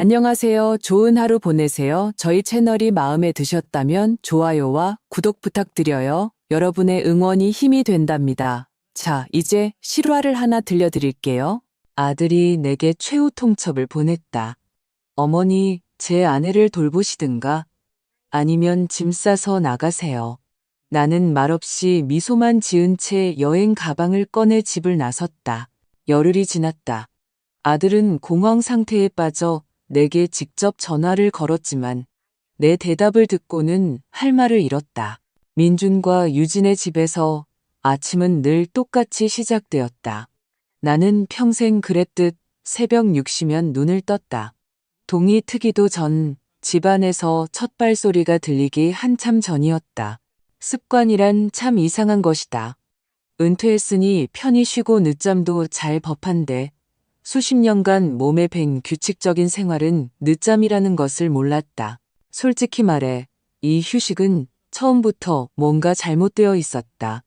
안녕하세요. 좋은 하루 보내세요. 저희 채널이 마음에 드셨다면 좋아요와 구독 부탁드려요. 여러분의 응원이 힘이 된답니다. 자, 이제 실화를 하나 들려드릴게요. 아들이 내게 최후 통첩을 보냈다. 어머니, 제 아내를 돌보시든가 아니면 짐 싸서 나가세요. 나는 말없이 미소만 지은 채 여행 가방을 꺼내 집을 나섰다. 열흘이 지났다. 아들은 공황 상태에 빠져 내게 직접 전화를 걸었지만 내 대답을 듣고는 할 말을 잃었다. 민준과 유진의 집에서 아침은 늘 똑같이 시작되었다. 나는 평생 그랬듯 새벽 6시면 눈을 떴다. 동이 트기도 전 집안에서 첫 발소리가 들리기 한참 전이었다. 습관이란 참 이상한 것이다. 은퇴했으니 편히 쉬고 늦잠도 잘 법한데 수십 년간 몸에 밴 규칙적인 생활은 늦잠이라는 것을 몰랐다. 솔직히 말해 이 휴식은 처음부터 뭔가 잘못되어 있었다.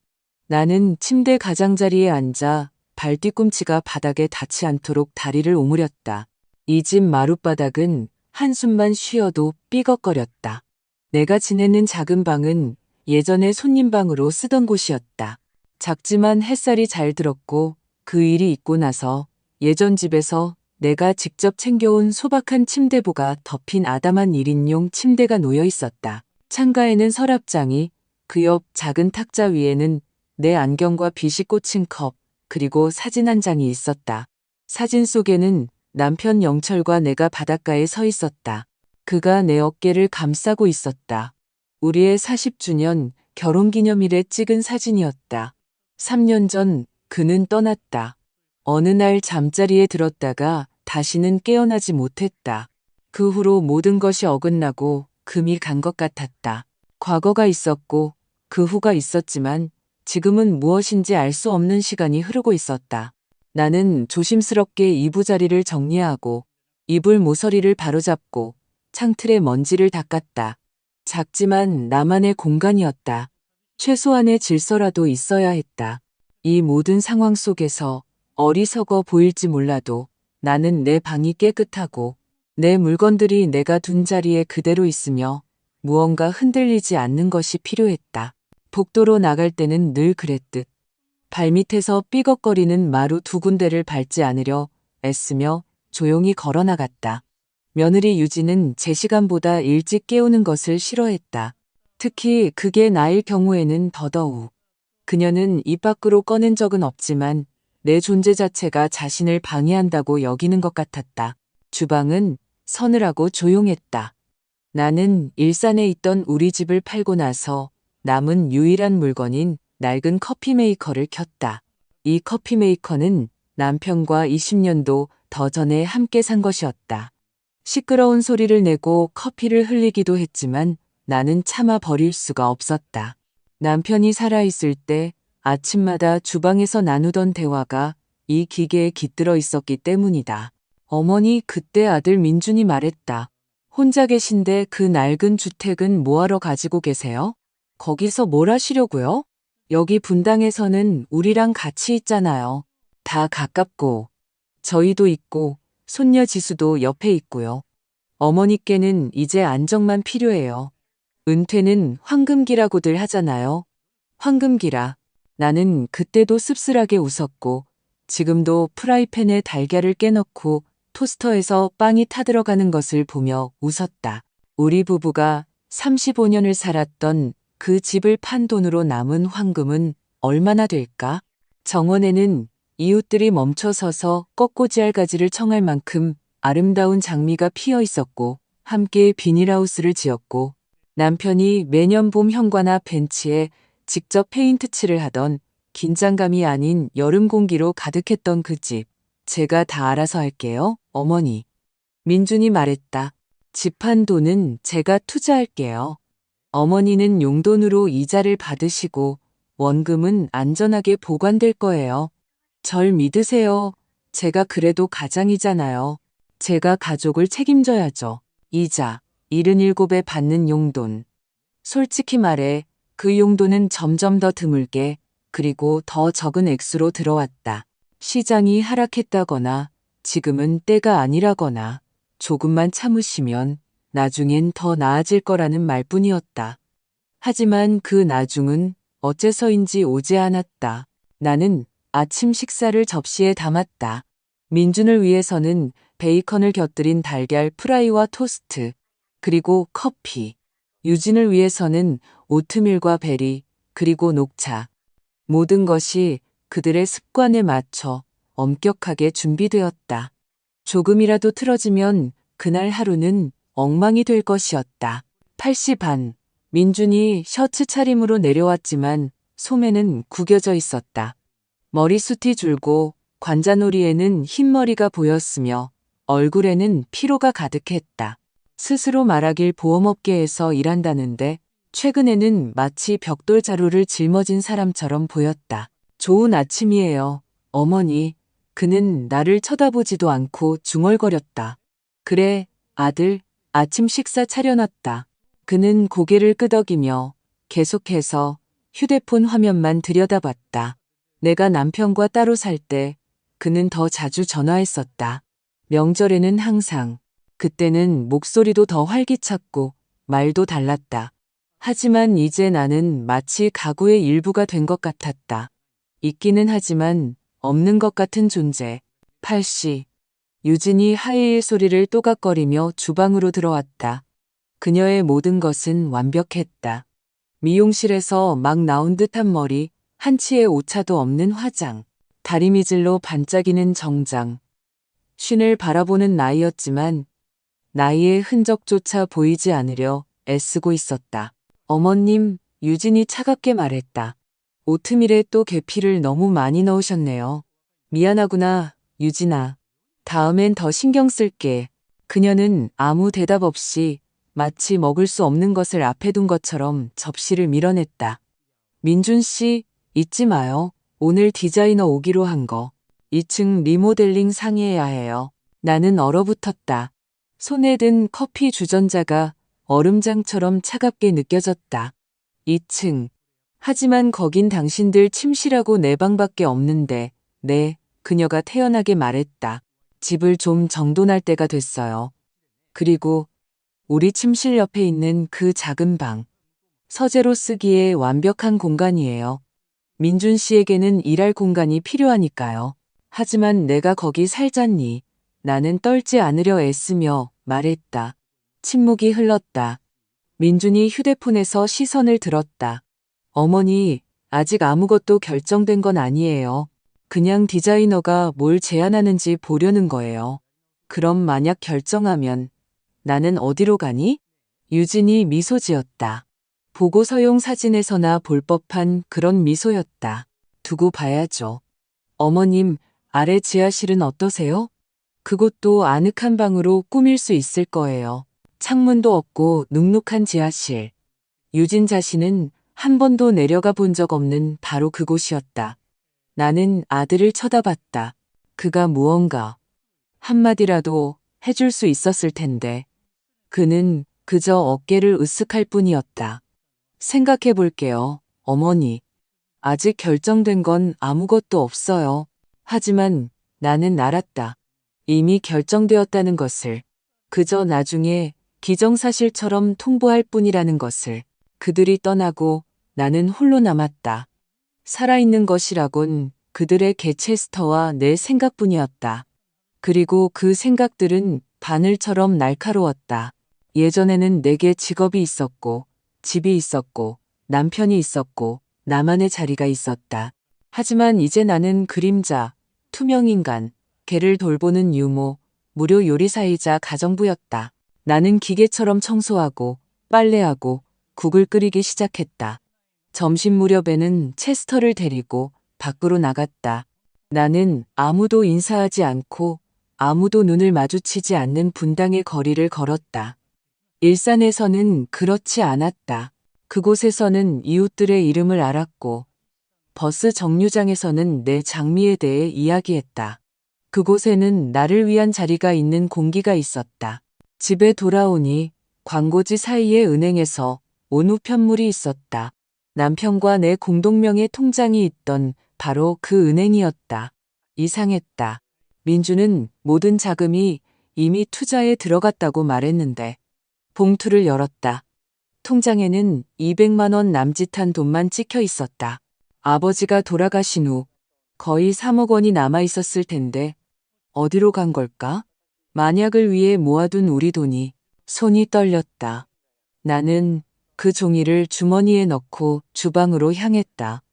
나는 침대 가장자리에 앉아 발 뒤꿈치가 바닥에 닿지 않도록 다리를 오므렸다. 이 집 마룻바닥은 한숨만 쉬어도 삐걱거렸다. 내가 지내는 작은 방은 예전에 손님방으로 쓰던 곳이었다. 작지만 햇살이 잘 들었고 그 일이 있고 나서 예전 집에서 내가 직접 챙겨온 소박한 침대보가 덮인 아담한 1인용 침대가 놓여 있었다. 창가에는 서랍장이, 그 옆 작은 탁자 위에는 내 안경과 빗이 꽂힌 컵, 그리고 사진 한 장이 있었다. 사진 속에는 남편 영철과 내가 바닷가에 서 있었다. 그가 내 어깨를 감싸고 있었다. 우리의 40주년 결혼기념일에 찍은 사진이었다. 3년 전 그는 떠났다. 어느 날 잠자리에 들었다가 다시는 깨어나지 못했다. 그 후로 모든 것이 어긋나고 금이 간 것 같았다. 과거가 있었고 그 후가 있었지만 지금은 무엇인지 알 수 없는 시간이 흐르고 있었다. 나는 조심스럽게 이부자리를 정리하고 이불 모서리를 바로잡고 창틀에 먼지를 닦았다. 작지만 나만의 공간이었다. 최소한의 질서라도 있어야 했다. 이 모든 상황 속에서 어리석어 보일지 몰라도 나는 내 방이 깨끗하고 내 물건들이 내가 둔 자리에 그대로 있으며 무언가 흔들리지 않는 것이 필요했다. 복도로 나갈 때는 늘 그랬듯 발밑에서 삐걱거리는 마루 두 군데를 밟지 않으려 애쓰며 조용히 걸어 나갔다. 며느리 유진은 제 시간보다 일찍 깨우는 것을 싫어했다. 특히 그게 나일 경우에는 더더욱. 그녀는 입 밖으로 꺼낸 적은 없지만 내 존재 자체가 자신을 방해한다고 여기는 것 같았다. 주방은 서늘하고 조용했다. 나는 일산에 있던 우리 집을 팔고 나서 남은 유일한 물건인 낡은 커피 메이커를 켰다. 이 커피 메이커는 남편과 20년도 더 전에 함께 산 것이었다. 시끄러운 소리를 내고 커피를 흘리기도 했지만 나는 참아 버릴 수가 없었다. 남편이 살아있을 때 아침마다 주방에서 나누던 대화가 이 기계에 깃들어 있었기 때문이다. 어머니, 그때 아들 민준이 말했다. 혼자 계신데 그 낡은 주택은 뭐하러 가지고 계세요? 거기서 뭘 하시려고요? 여기 분당에서는 우리랑 같이 있잖아요. 다 가깝고 저희도 있고 손녀 지수도 옆에 있고요. 어머니께는 이제 안정만 필요해요. 은퇴는 황금기라고들 하잖아요. 황금기라. 나는 그때도 씁쓸하게 웃었고 지금도 프라이팬에 달걀을 깨넣고 토스터에서 빵이 타들어가는 것을 보며 웃었다. 우리 부부가 35년을 살았던 그 집을 판 돈으로 남은 황금은 얼마나 될까? 정원에는 이웃들이 멈춰서서 꺾고지알 가지를 청할 만큼 아름다운 장미가 피어 있었고 함께 비닐하우스를 지었고 남편이 매년 봄 현관앞 벤치에 직접 페인트 칠을 하던 긴장감이 아닌 여름 공기로 가득했던 그 집. 제가 다 알아서 할게요, 어머니. 민준이 말했다. 집 판 돈은 제가 투자할게요. 어머니는 용돈으로 이자를 받으시고 원금은 안전하게 보관될 거예요. 절 믿으세요. 제가 그래도 가장이잖아요. 제가 가족을 책임져야죠. 이자, 77에 받는 용돈. 솔직히 말해 그 용돈은 점점 더 드물게 그리고 더 적은 액수로 들어왔다. 시장이 하락했다거나 지금은 때가 아니라거나 조금만 참으시면 나중엔 더 나아질 거라는 말뿐이었다. 하지만 그 나중은 어째서인지 오지 않았다. 나는 아침 식사를 접시에 담았다. 민준을 위해서는 베이컨을 곁들인 달걀 프라이와 토스트, 그리고 커피. 유진을 위해서는 오트밀과 베리, 그리고 녹차. 모든 것이 그들의 습관에 맞춰 엄격하게 준비되었다. 조금이라도 틀어지면 그날 하루는 엉망이 될 것이었다. 8시 반, 민준이 셔츠 차림으로 내려왔지만 소매는 구겨져 있었다. 머리숱이 줄고 관자놀이에는 흰머리가 보였으며 얼굴에는 피로가 가득했다. 스스로 말하길 보험업계에서 일한다는데 최근에는 마치 벽돌 자루를 짊어진 사람처럼 보였다. 좋은 아침이에요, 어머니. 그는 나를 쳐다보지도 않고 중얼거렸다. 그래, 아들, 아침 식사 차려놨다. 그는 고개를 끄덕이며 계속해서 휴대폰 화면만 들여다봤다. 내가 남편과 따로 살 때 그는 더 자주 전화했었다. 명절에는 항상. 그때는 목소리도 더 활기찼고 말도 달랐다. 하지만 이제 나는 마치 가구의 일부가 된 것 같았다. 있기는 하지만 없는 것 같은 존재. 8시. 유진이 하이힐 소리를 또각거리며 주방으로 들어왔다. 그녀의 모든 것은 완벽했다. 미용실에서 막 나온 듯한 머리, 한치의 오차도 없는 화장, 다리미질로 반짝이는 정장. 쉰을 바라보는 나이였지만 나이의 흔적조차 보이지 않으려 애쓰고 있었다. 어머님, 유진이 차갑게 말했다. 오트밀에 또 계피를 너무 많이 넣으셨네요. 미안하구나, 유진아. 다음엔 더 신경 쓸게. 그녀는 아무 대답 없이 마치 먹을 수 없는 것을 앞에 둔 것처럼 접시를 밀어냈다. 민준 씨, 잊지 마요. 오늘 디자이너 오기로 한 거. 2층 리모델링 상의해야 해요. 나는 얼어붙었다. 손에 든 커피 주전자가 얼음장처럼 차갑게 느껴졌다. 2층. 하지만 거긴 당신들 침실하고 내 방밖에 없는데, 네, 그녀가 태연하게 말했다. 집을 좀 정돈할 때가 됐어요. 그리고 우리 침실 옆에 있는 그 작은 방. 서재로 쓰기에 완벽한 공간이에요. 민준 씨에게는 일할 공간이 필요하니까요. 하지만 내가 거기 살잖니. 나는 떨지 않으려 애쓰며 말했다. 침묵이 흘렀다. 민준이 휴대폰에서 시선을 들었다. 어머니, 아직 아무것도 결정된 건 아니에요. 그냥 디자이너가 뭘 제안하는지 보려는 거예요. 그럼 만약 결정하면 나는 어디로 가니? 유진이 미소 지었다. 보고서용 사진에서나 볼 법한 그런 미소였다. 두고 봐야죠. 어머님, 아래 지하실은 어떠세요? 그곳도 아늑한 방으로 꾸밀 수 있을 거예요. 창문도 없고 눅눅한 지하실. 유진 자신은 한 번도 내려가 본 적 없는 바로 그곳이었다. 나는 아들을 쳐다봤다. 그가 무언가 한마디라도 해줄 수 있었을 텐데. 그는 그저 어깨를 으쓱할 뿐이었다. 생각해 볼게요, 어머니. 아직 결정된 건 아무것도 없어요. 하지만 나는 알았다. 이미 결정되었다는 것을. 그저 나중에 기정사실처럼 통보할 뿐이라는 것을. 그들이 떠나고 나는 홀로 남았다. 살아있는 것이라곤 그들의 개체스터와 내 생각뿐이었다. 그리고 그 생각들은 바늘처럼 날카로웠다. 예전에는 내게 직업이 있었고, 집이 있었고, 남편이 있었고, 나만의 자리가 있었다. 하지만 이제 나는 그림자, 투명인간, 개를 돌보는 유모, 무료 요리사이자 가정부였다. 나는 기계처럼 청소하고, 빨래하고, 국을 끓이기 시작했다. 점심 무렵에는 체스터를 데리고 밖으로 나갔다. 나는 아무도 인사하지 않고 아무도 눈을 마주치지 않는 분당의 거리를 걸었다. 일산에서는 그렇지 않았다. 그곳에서는 이웃들의 이름을 알았고 버스 정류장에서는 내 장미에 대해 이야기했다. 그곳에는 나를 위한 자리가 있는 공기가 있었다. 집에 돌아오니 광고지 사이의 은행에서 온후 편물이 있었다. 남편과 내 공동명의 통장이 있던 바로 그 은행이었다. 이상했다. 민주는 모든 자금이 이미 투자에 들어갔다고 말했는데. 봉투를 열었다. 통장에는 200만 원 남짓한 돈만 찍혀 있었다. 아버지가 돌아가신 후 거의 3억 원이 남아 있었을 텐데 어디로 간 걸까? 만약을 위해 모아둔 우리 돈이. 손이 떨렸다. 나는 그 종이를 주머니에 넣고 주방으로 향했다.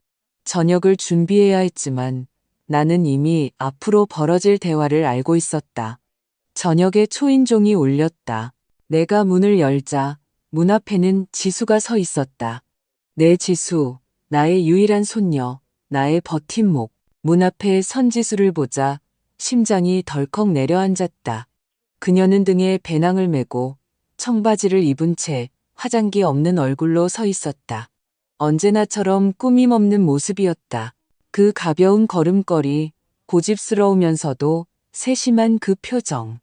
저녁을 준비해야 했지만 나는 이미 앞으로 벌어질 대화를 알고 있었다. 저녁에 초인종이 울렸다. 내가 문을 열자 문 앞에는 지수가 서 있었다. 내 지수, 나의 유일한 손녀, 나의 버팀목. 문 앞에 선 지수를 보자 심장이 덜컥 내려앉았다. 그녀는 등에 배낭을 메고 청바지를 입은 채 화장기 없는 얼굴로 서 있었다. 언제나처럼 꾸밈 없는 모습이었다. 그 가벼운 걸음걸이, 고집스러우면서도 세심한 그 표정.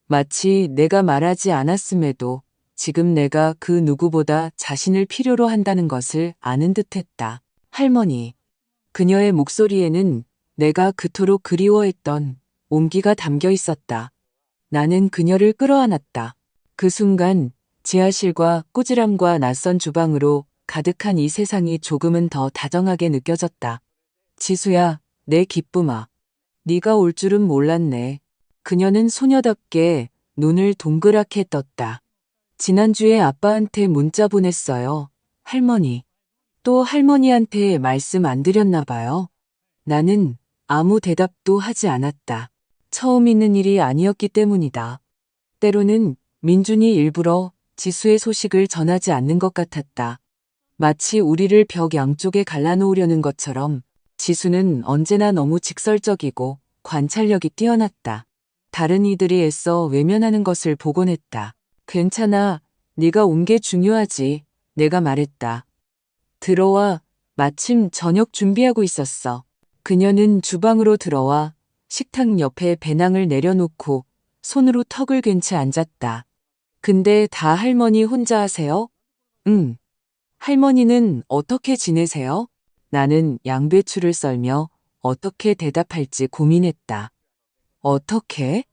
마치 내가 말하지 않았음에도 지금 내가 그 누구보다 자신을 필요로 한다는 것을 아는 듯했다. 할머니. 그녀의 목소리에는 내가 그토록 그리워했던 온기가 담겨 있었다. 나는 그녀를 끌어안았다. 그 순간 지하실과 꾸지람과 낯선 주방으로 가득한 이 세상이 조금은 더 다정하게 느껴졌다. 지수야, 내 기쁨아. 네가 올 줄은 몰랐네. 그녀는 소녀답게 눈을 동그랗게 떴다. 지난주에 아빠한테 문자 보냈어요. 할머니. 또 할머니한테 말씀 안 드렸나 봐요. 나는 아무 대답도 하지 않았다. 처음 있는 일이 아니었기 때문이다. 때로는 민준이 일부러 지수의 소식을 전하지 않는 것 같았다. 마치 우리를 벽 양쪽에 갈라놓으려는 것처럼 지수는 언제나 너무 직설적이고 관찰력이 뛰어났다. 다른 이들이 애써 외면하는 것을 보곤 했다. 괜찮아. 네가 온 게 중요하지. 내가 말했다. 들어와. 마침 저녁 준비하고 있었어. 그녀는 주방으로 들어와 식탁 옆에 배낭을 내려놓고 손으로 턱을 괜채 앉았다. 근데 다 할머니 혼자 하세요? 응. 할머니는 어떻게 지내세요? 나는 양배추를 썰며 어떻게 대답할지 고민했다. 어떻게?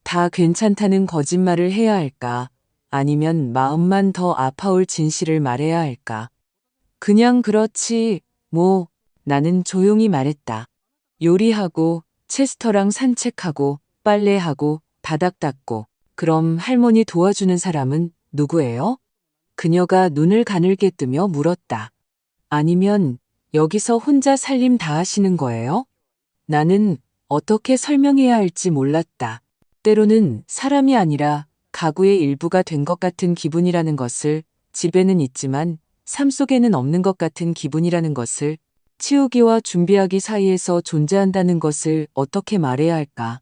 다 괜찮다는 거짓말을 해야 할까? 아니면 마음만 더 아파올 진실을 말해야 할까? 그냥 그렇지, 뭐, 나는 조용히 말했다. 요리하고, 체스터랑 산책하고, 빨래하고, 바닥 닦고. 그럼 할머니 도와주는 사람은 누구예요? 그녀가 눈을 가늘게 뜨며 물었다. 아니면 여기서 혼자 살림 다 하시는 거예요? 나는 어떻게 설명해야 할지 몰랐다. 때로는 사람이 아니라 가구의 일부가 된 것 같은 기분이라는 것을, 집에는 있지만 삶 속에는 없는 것 같은 기분이라는 것을, 치우기와 준비하기 사이에서 존재한다는 것을 어떻게 말해야 할까?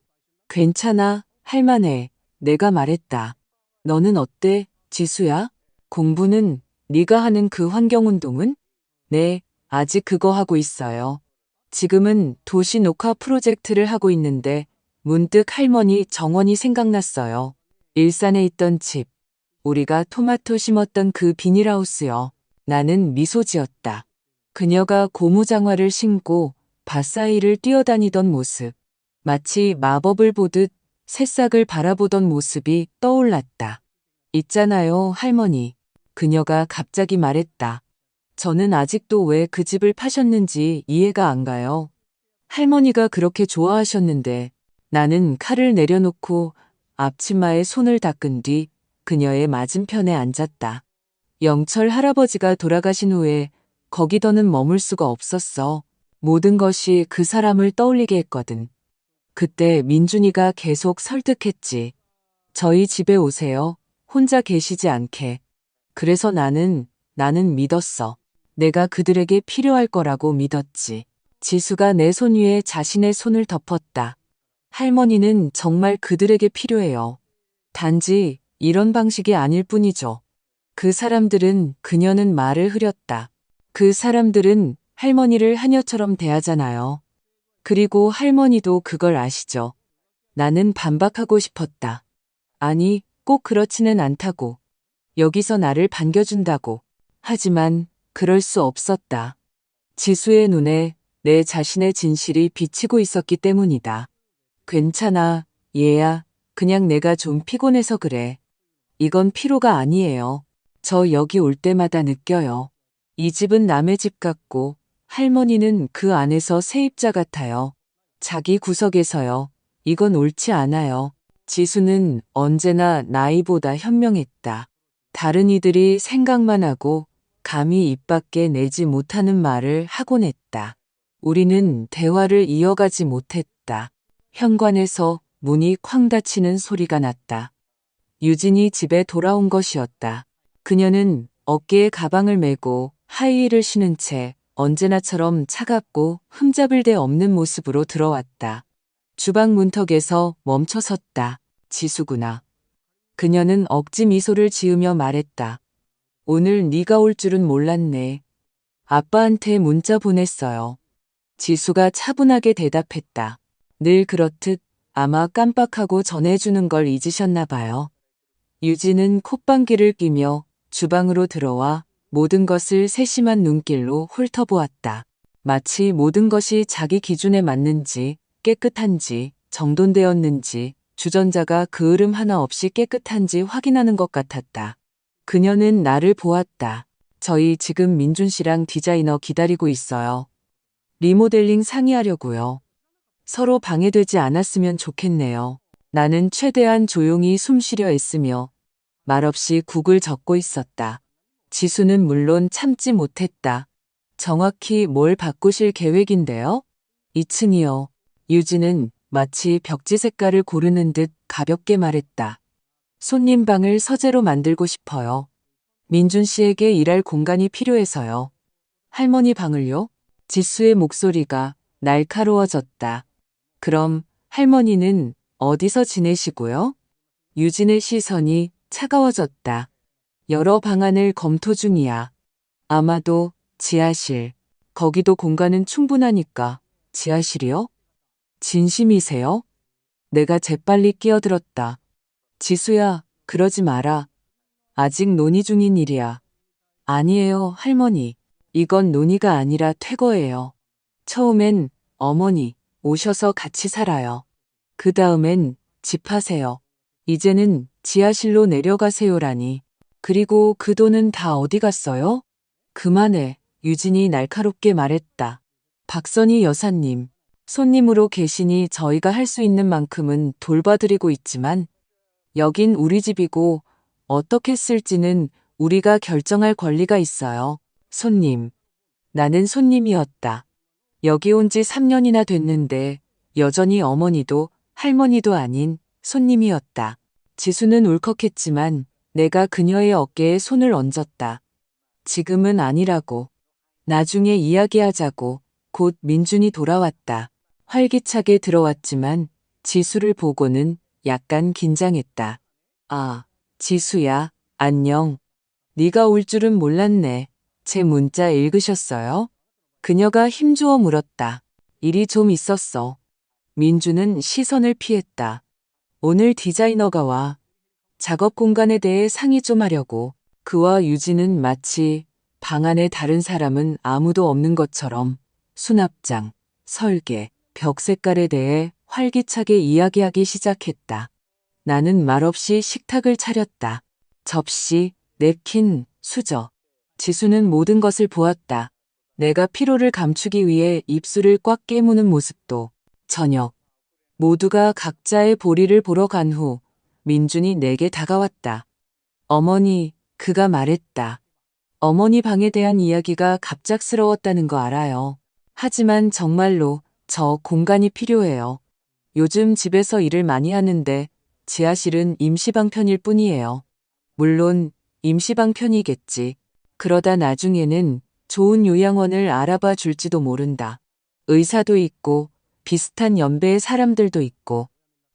괜찮아, 할만해. 내가 말했다. 너는 어때, 지수야? 공부는 네가 하는 그 환경운동은? 네, 아직 그거 하고 있어요. 지금은 도시 녹화 프로젝트를 하고 있는데 문득 할머니 정원이 생각났어요. 일산에 있던 집. 우리가 토마토 심었던 그 비닐하우스요. 나는 미소 지었다. 그녀가 고무장화를 신고 밭 사이를 뛰어다니던 모습. 마치 마법을 보듯 새싹을 바라보던 모습이 떠올랐다. 있잖아요, 할머니. 그녀가 갑자기 말했다. 저는 아직도 왜 그 집을 파셨는지 이해가 안 가요. 할머니가 그렇게 좋아하셨는데. 나는 칼을 내려놓고 앞치마에 손을 닦은 뒤 그녀의 맞은편에 앉았다. 영철 할아버지가 돌아가신 후에 거기 더는 머물 수가 없었어. 모든 것이 그 사람을 떠올리게 했거든. 그때 민준이가 계속 설득했지. 저희 집에 오세요. 혼자 계시지 않게. 그래서 나는 믿었어. 내가 그들에게 필요할 거라고 믿었지. 지수가 내 손 위에 자신의 손을 덮었다. 할머니는 정말 그들에게 필요해요. 단지 이런 방식이 아닐 뿐이죠. 그 사람들은 그녀는 말을 흐렸다. 그 사람들은 할머니를 하녀처럼 대하잖아요. 그리고 할머니도 그걸 아시죠. 나는 반박하고 싶었다. 아니, 꼭 그렇지는 않다고. 여기서 나를 반겨준다고. 하지만 그럴 수 없었다. 지수의 눈에 내 자신의 진실이 비치고 있었기 때문이다. 괜찮아, 얘야. 그냥 내가 좀 피곤해서 그래. 이건 피로가 아니에요. 저 여기 올 때마다 느껴요. 이 집은 남의 집 같고 할머니는 그 안에서 세입자 같아요. 자기 구석에서요. 이건 옳지 않아요. 지수는 언제나 나이보다 현명했다. 다른 이들이 생각만 하고 감히 입 밖에 내지 못하는 말을 하곤 했다. 우리는 대화를 이어가지 못했다. 현관에서 문이 쾅 닫히는 소리가 났다. 유진이 집에 돌아온 것이었다. 그녀는 어깨에 가방을 메고 하이힐을 신은 채 언제나처럼 차갑고 흠잡을 데 없는 모습으로 들어왔다. 주방 문턱에서 멈춰 섰다. 지수구나. 그녀는 억지 미소를 지으며 말했다. 오늘 네가 올 줄은 몰랐네. 아빠한테 문자 보냈어요. 지수가 차분하게 대답했다. 늘 그렇듯 아마 깜빡하고 전해주는 걸 잊으셨나 봐요. 유진은 콧방귀를 뀌며 주방으로 들어와 모든 것을 세심한 눈길로 훑어보았다. 마치 모든 것이 자기 기준에 맞는지 깨끗한지 정돈되었는지 주전자가 그을음 하나 없이 깨끗한지 확인하는 것 같았다. 그녀는 나를 보았다. 저희 지금 민준 씨랑 디자이너 기다리고 있어요. 리모델링 상의하려고요. 서로 방해되지 않았으면 좋겠네요. 나는 최대한 조용히 숨쉬려 애쓰며 말없이 국을 적고 있었다. 지수는 물론 참지 못했다. 정확히 뭘 바꾸실 계획인데요? 2층이요. 유진은 마치 벽지 색깔을 고르는 듯 가볍게 말했다. 손님 방을 서재로 만들고 싶어요. 민준 씨에게 일할 공간이 필요해서요. 할머니 방을요? 지수의 목소리가 날카로워졌다. 그럼 할머니는 어디서 지내시고요? 유진의 시선이 차가워졌다. 여러 방안을 검토 중이야. 아마도 지하실. 거기도 공간은 충분하니까. 지하실이요? 진심이세요? 내가 재빨리 끼어들었다. 지수야, 그러지 마라. 아직 논의 중인 일이야. 아니에요, 할머니. 이건 논의가 아니라 퇴거예요. 처음엔 어머니 오셔서 같이 살아요. 그 다음엔 집하세요. 이제는 지하실로 내려가세요라니. 그리고 그 돈은 다 어디 갔어요? 그만해. 유진이 날카롭게 말했다. 박선희 여사님, 손님으로 계시니 저희가 할 수 있는 만큼은 돌봐드리고 있지만 여긴 우리 집이고 어떻게 쓸지는 우리가 결정할 권리가 있어요. 손님. 나는 손님이었다. 여기 온 지 3년이나 됐는데 여전히 어머니도 할머니도 아닌 손님이었다. 지수는 울컥했지만 내가 그녀의 어깨에 손을 얹었다. 지금은 아니라고. 나중에 이야기하자고. 곧 민준이 돌아왔다. 활기차게 들어왔지만 지수를 보고는 약간 긴장했다. 아, 지수야, 안녕. 네가 올 줄은 몰랐네. 제 문자 읽으셨어요? 그녀가 힘주어 물었다. 일이 좀 있었어. 민주는 시선을 피했다. 오늘 디자이너가 와. 작업 공간에 대해 상의 좀 하려고. 그와 유진은 마치 방 안에 다른 사람은 아무도 없는 것처럼 수납장, 설계, 벽 색깔에 대해 활기차게 이야기하기 시작했다. 나는 말없이 식탁을 차렸다. 접시, 냅킨, 수저. 지수는 모든 것을 보았다. 내가 피로를 감추기 위해 입술을 꽉 깨무는 모습도. 저녁. 모두가 각자의 볼일을 보러 간 후 민준이 내게 다가왔다. 어머니, 그가 말했다. 어머니 방에 대한 이야기가 갑작스러웠다는 거 알아요. 하지만 정말로 저 공간이 필요해요. 요즘 집에서 일을 많이 하는데 지하실은 임시방 편일 뿐이에요. 물론 임시방 편이겠지. 그러다 나중에는 좋은 요양원을 알아봐 줄지도 모른다. 의사도 있고 비슷한 연배의 사람들도 있고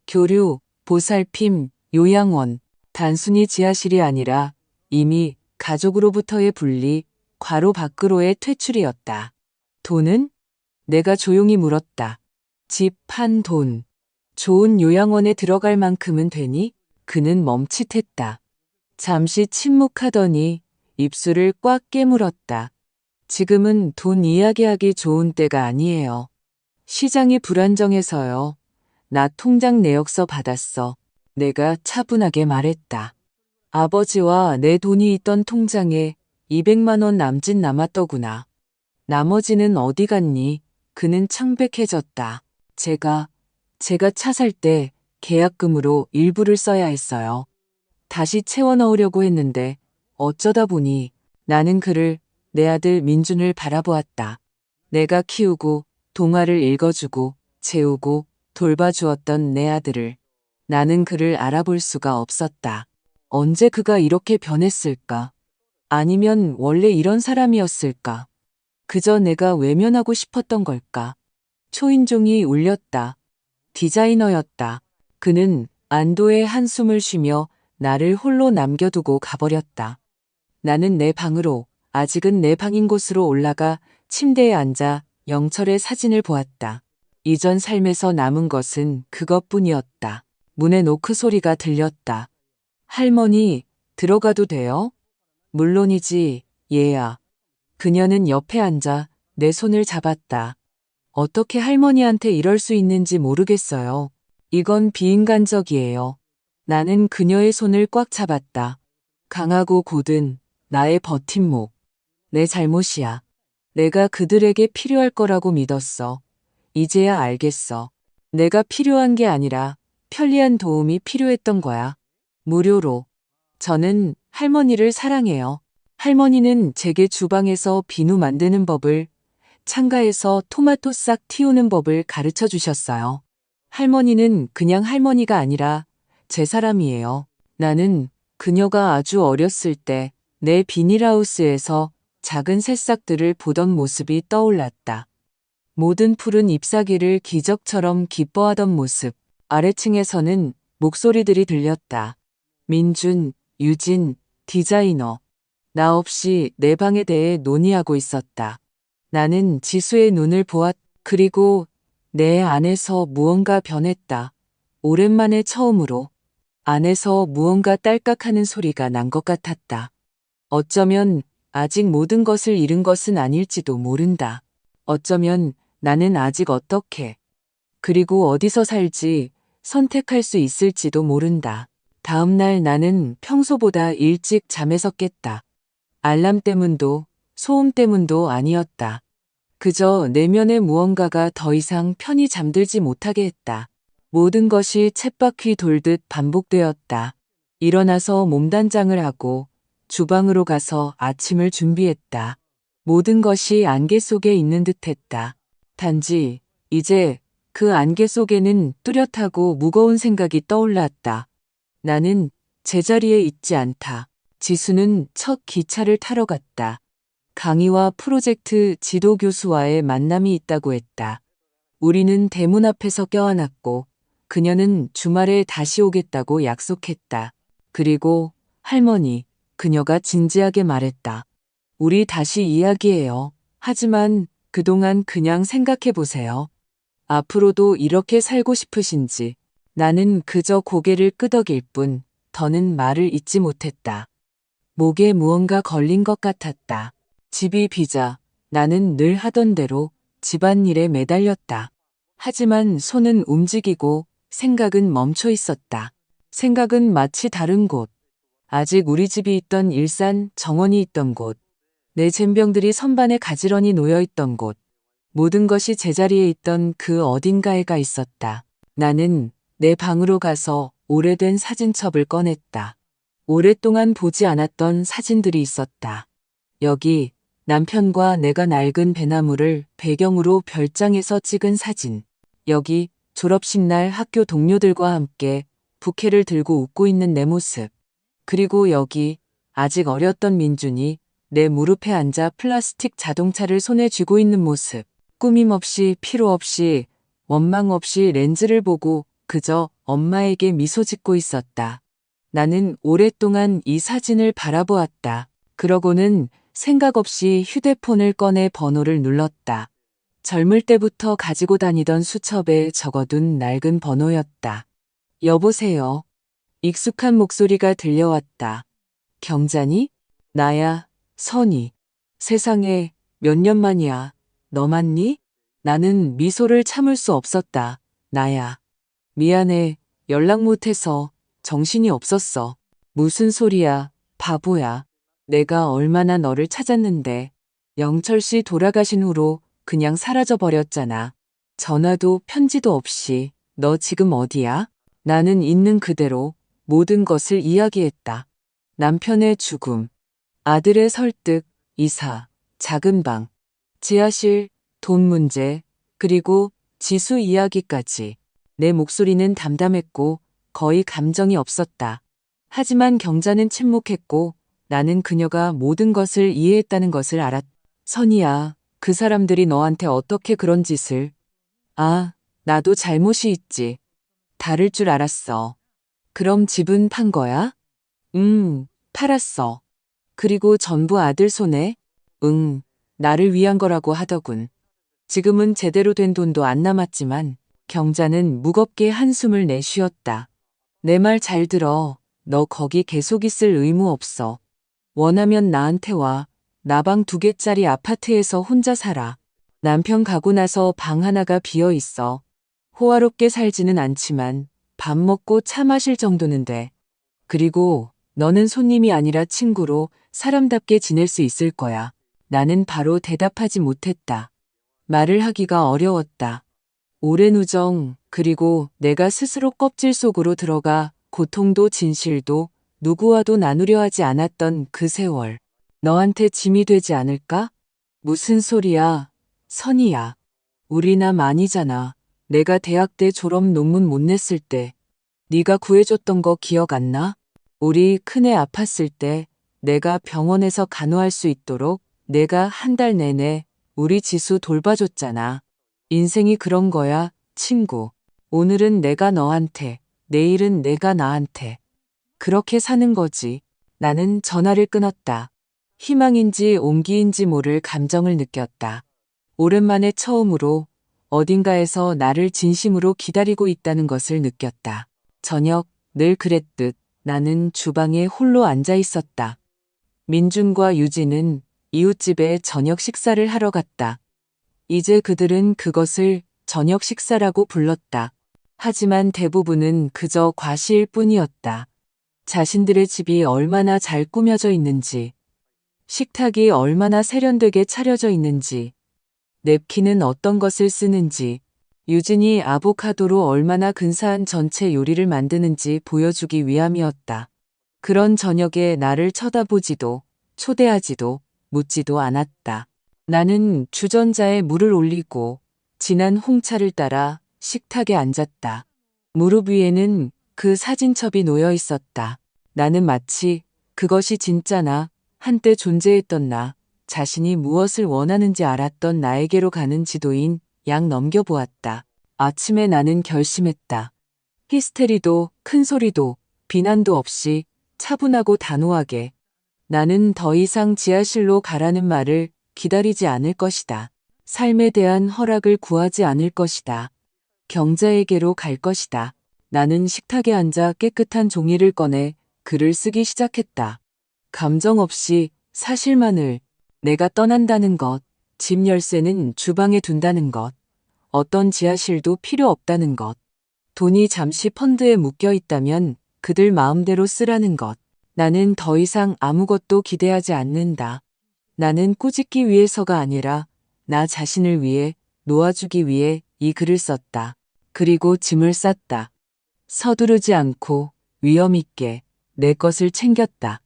교류, 보살핌, 요양원, 단순히 지하실이 아니라 이미 가족으로부터의 분리, 괄호 밖으로의 퇴출이었다. 돈은? 내가 조용히 물었다. 집 판 돈. 좋은 요양원에 들어갈 만큼은 되니? 그는 멈칫했다. 잠시 침묵하더니 입술을 꽉 깨물었다. 지금은 돈 이야기하기 좋은 때가 아니에요. 시장이 불안정해서요. 나 통장 내역서 받았어. 내가 차분하게 말했다. 아버지와 내 돈이 있던 통장에 200만 원 남짓 남았더구나. 나머지는 어디 갔니? 그는 창백해졌다. 제가 차 살 때 계약금으로 일부를 써야 했어요. 다시 채워 넣으려고 했는데 어쩌다 보니 나는 그를 내 아들 민준을 바라보았다. 내가 키우고 동화를 읽어주고 재우고 돌봐주었던 내 아들을 나는 그를 알아볼 수가 없었다. 언제 그가 이렇게 변했을까? 아니면 원래 이런 사람이었을까? 그저 내가 외면하고 싶었던 걸까? 초인종이 울렸다. 디자이너였다. 그는 안도의 한숨을 쉬며 나를 홀로 남겨두고 가버렸다. 나는 내 방으로, 아직은 내 방인 곳으로 올라가 침대에 앉아 영철의 사진을 보았다. 이전 삶에서 남은 것은 그것뿐이었다. 문에 노크 소리가 들렸다. 할머니, 들어가도 돼요? 물론이지, 얘야. 그녀는 옆에 앉아 내 손을 잡았다. 어떻게 할머니한테 이럴 수 있는지 모르겠어요. 이건 비인간적이에요. 나는 그녀의 손을 꽉 잡았다. 강하고 곧은 나의 버팀목. 내 잘못이야. 내가 그들에게 필요할 거라고 믿었어. 이제야 알겠어. 내가 필요한 게 아니라 편리한 도움이 필요했던 거야. 무료로. 저는 할머니를 사랑해요. 할머니는 제게 주방에서 비누 만드는 법을, 창가에서 토마토 싹 틔우는 법을 가르쳐 주셨어요. 할머니는 그냥 할머니가 아니라 제 사람이에요. 나는 그녀가 아주 어렸을 때 내 비닐하우스에서 작은 새싹들을 보던 모습이 떠올랐다. 모든 푸른 잎사귀를 기적처럼 기뻐하던 모습. 아래층에서는 목소리들이 들렸다. 민준, 유진, 디자이너. 나 없이 내 방에 대해 논의하고 있었다. 나는 지수의 눈을 그리고 내 안에서 무언가 변했다. 오랜만에 처음으로 안에서 무언가 딸깍하는 소리가 난 것 같았다. 어쩌면 아직 모든 것을 잃은 것은 아닐지도 모른다. 어쩌면 나는 아직 어떻게, 그리고 어디서 살지 선택할 수 있을지도 모른다. 다음 날 나는 평소보다 일찍 잠에서 깼다. 알람 때문도 소음 때문도 아니었다. 그저 내면의 무언가가 더 이상 편히 잠들지 못하게 했다. 모든 것이 쳇바퀴 돌듯 반복되었다. 일어나서 몸단장을 하고 주방으로 가서 아침을 준비했다. 모든 것이 안개 속에 있는 듯했다. 단지 이제 그 안개 속에는 뚜렷하고 무거운 생각이 떠올랐다. 나는 제자리에 있지 않다. 지수는 첫 기차를 타러 갔다. 강의와 프로젝트 지도 교수와의 만남이 있다고 했다. 우리는 대문 앞에서 껴안았고 그녀는 주말에 다시 오겠다고 약속했다. 그리고 할머니, 그녀가 진지하게 말했다. 우리 다시 이야기해요. 하지만 그동안 그냥 생각해 보세요. 앞으로도 이렇게 살고 싶으신지. 나는 그저 고개를 끄덕일 뿐 더는 말을 잇지 못했다. 목에 무언가 걸린 것 같았다. 집이 비자 나는 늘 하던 대로 집안일에 매달렸다. 하지만 손은 움직이고 생각은 멈춰 있었다. 생각은 마치 다른 곳. 아직 우리 집이 있던 일산 정원이 있던 곳. 내 젬병들이 선반에 가지런히 놓여 있던 곳. 모든 것이 제자리에 있던 그 어딘가에가 있었다. 나는 내 방으로 가서 오래된 사진첩을 꺼냈다. 오랫동안 보지 않았던 사진들이 있었다. 여기 남편과 내가 낡은 배나무를 배경으로 별장에서 찍은 사진. 여기 졸업식 날 학교 동료들과 함께 부케를 들고 웃고 있는 내 모습. 그리고 여기 아직 어렸던 민준이 내 무릎에 앉아 플라스틱 자동차를 손에 쥐고 있는 모습. 꾸밈 없이 필요 없이 원망 없이 렌즈를 보고 그저 엄마에게 미소 짓고 있었다. 나는 오랫동안 이 사진을 바라보았다. 그러고는 생각 없이 휴대폰을 꺼내 번호를 눌렀다. 젊을 때부터 가지고 다니던 수첩에 적어둔 낡은 번호였다. 여보세요. 익숙한 목소리가 들려왔다. 경자니? 나야, 선이. 세상에 몇 년 만이야. 너 맞니? 나는 미소를 참을 수 없었다. 나야. 미안해. 연락 못해서 정신이 없었어. 무슨 소리야, 바보야. 내가 얼마나 너를 찾았는데. 영철 씨 돌아가신 후로 그냥 사라져버렸잖아. 전화도 편지도 없이. 너 지금 어디야? 나는 있는 그대로 모든 것을 이야기했다. 남편의 죽음, 아들의 설득, 이사, 작은 방, 지하실, 돈 문제, 그리고 지수 이야기까지. 내 목소리는 담담했고 거의 감정이 없었다. 하지만 경자는 침묵했고 나는 그녀가 모든 것을 이해했다는 것을 알았다. 선이야, 그 사람들이 너한테 어떻게 그런 짓을. 아, 나도 잘못이 있지. 다를 줄 알았어. 그럼 집은 판 거야? 팔았어. 그리고 전부 아들 손에? 응, 나를 위한 거라고 하더군. 지금은 제대로 된 돈도 안 남았지만 경자는 무겁게 한숨을 내쉬었다. 내 말 잘 들어. 너 거기 계속 있을 의무 없어. 원하면 나한테 와. 나방 2개짜리 아파트에서 혼자 살아. 남편 가고 나서 방 하나가 비어 있어. 호화롭게 살지는 않지만 밥 먹고 차 마실 정도는 돼. 그리고 너는 손님이 아니라 친구로 사람답게 지낼 수 있을 거야. 나는 바로 대답하지 못했다. 말을 하기가 어려웠다. 오랜 우정, 그리고 내가 스스로 껍질 속으로 들어가 고통도 진실도 누구와도 나누려 하지 않았던 그 세월. 너한테 짐이 되지 않을까? 무슨 소리야, 선이야. 우리 남 아니잖아. 내가 대학 때 졸업 논문 못 냈을 때 네가 구해줬던 거 기억 안 나? 우리 큰애 아팠을 때 내가 병원에서 간호할 수 있도록 내가 한 달 내내 우리 지수 돌봐줬잖아. 인생이 그런 거야, 친구. 오늘은 내가 너한테, 내일은 내가 나한테. 그렇게 사는 거지. 나는 전화를 끊었다. 희망인지 옹기인지 모를 감정을 느꼈다. 오랜만에 처음으로 어딘가에서 나를 진심으로 기다리고 있다는 것을 느꼈다. 저녁, 늘 그랬듯 나는 주방에 홀로 앉아 있었다. 민준과 유진은 이웃집에 저녁 식사를 하러 갔다. 이제 그들은 그것을 저녁 식사라고 불렀다. 하지만 대부분은 그저 과시일 뿐이었다. 자신들의 집이 얼마나 잘 꾸며져 있는지, 식탁이 얼마나 세련되게 차려져 있는지, 냅킨은 어떤 것을 쓰는지, 유진이 아보카도로 얼마나 근사한 전체 요리를 만드는지 보여주기 위함이었다. 그런 저녁에 나를 쳐다보지도, 초대하지도, 묻지도 않았다. 나는 주전자에 물을 올리고 진한 홍차를 따라 식탁에 앉았다. 무릎 위에는 그 사진첩이 놓여 있었다. 나는 마치 그것이 진짜나 한때 존재했던 나, 자신이 무엇을 원하는지 알았던 나에게로 가는 지도인 양 넘겨보았다. 아침에 나는 결심했다. 히스테리도 큰 소리도 비난도 없이 차분하고 단호하게. 나는 더 이상 지하실로 가라는 말을 기다리지 않을 것이다. 삶에 대한 허락을 구하지 않을 것이다. 경자에게로 갈 것이다. 나는 식탁에 앉아 깨끗한 종이를 꺼내 글을 쓰기 시작했다. 감정 없이 사실만을. 내가 떠난다는 것, 집 열쇠는 주방에 둔다는 것, 어떤 지하실도 필요 없다는 것, 돈이 잠시 펀드에 묶여 있다면 그들 마음대로 쓰라는 것. 나는 더 이상 아무것도 기대하지 않는다. 나는 꾸짖기 위해서가 아니라 나 자신을 위해 놓아주기 위해 이 글을 썼다. 그리고 짐을 쌌다. 서두르지 않고 위험 있게 내 것을 챙겼다.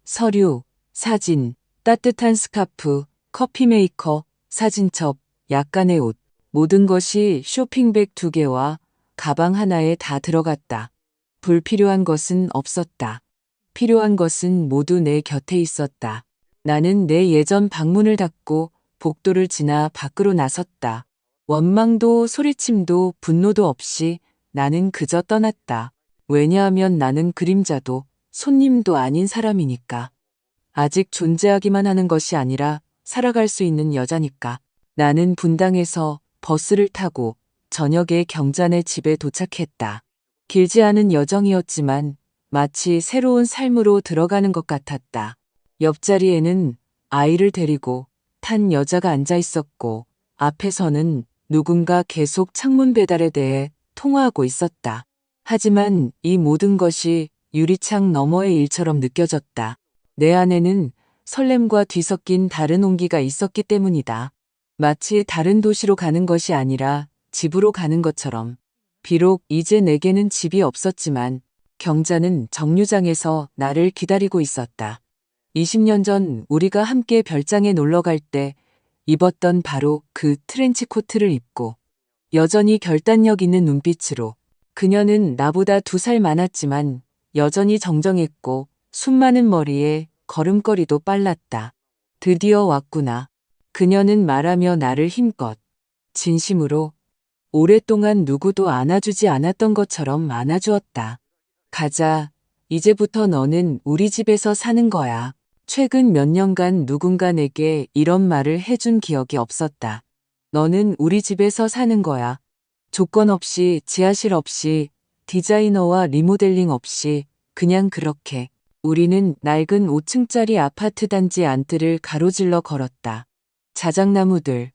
서류, 사진, 따뜻한 스카프, 커피 메이커, 사진첩, 약간의 옷, 모든 것이 쇼핑백 2개와 가방 하나에 다 들어갔다. 불필요한 것은 없었다. 필요한 것은 모두 내 곁에 있었다. 나는 내 예전 방문을 닫고 복도를 지나 밖으로 나섰다. 원망도 소리침도 분노도 없이 나는 그저 떠났다. 왜냐하면 나는 그림자도 손님도 아닌 사람이니까. 아직 존재하기만 하는 것이 아니라 살아갈 수 있는 여자니까. 나는 분당에서 버스를 타고 저녁에 경자네 집에 도착했다. 길지 않은 여정이었지만 마치 새로운 삶으로 들어가는 것 같았다. 옆자리에는 아이를 데리고 탄 여자가 앉아 있었고 앞에서는 누군가 계속 창문 배달에 대해 통화하고 있었다. 하지만 이 모든 것이 유리창 너머의 일처럼 느껴졌다. 내 안에는 설렘과 뒤섞인 다른 온기가 있었기 때문이다. 마치 다른 도시로 가는 것이 아니라 집으로 가는 것처럼. 비록 이제 내게는 집이 없었지만 경자는 정류장에서 나를 기다리고 있었다. 20년 전 우리가 함께 별장에 놀러 갈 때 입었던 바로 그 트렌치 코트를 입고 여전히 결단력 있는 눈빛으로. 그녀는 나보다 2살 많았지만 여전히 정정했고 숨 많은 머리에 걸음걸이도 빨랐다. 드디어 왔구나. 그녀는 말하며 나를 힘껏 진심으로 오랫동안 누구도 안아주지 않았던 것처럼 안아주었다. 가자. 이제부터 너는 우리 집에서 사는 거야. 최근 몇 년간 누군가 내게 이런 말을 해준 기억이 없었다. 너는 우리 집에서 사는 거야. 조건 없이, 지하실 없이, 디자이너와 리모델링 없이, 그냥 그렇게. 우리는 낡은 5층짜리 아파트 단지 안뜰을 가로질러 걸었다. 자작나무들,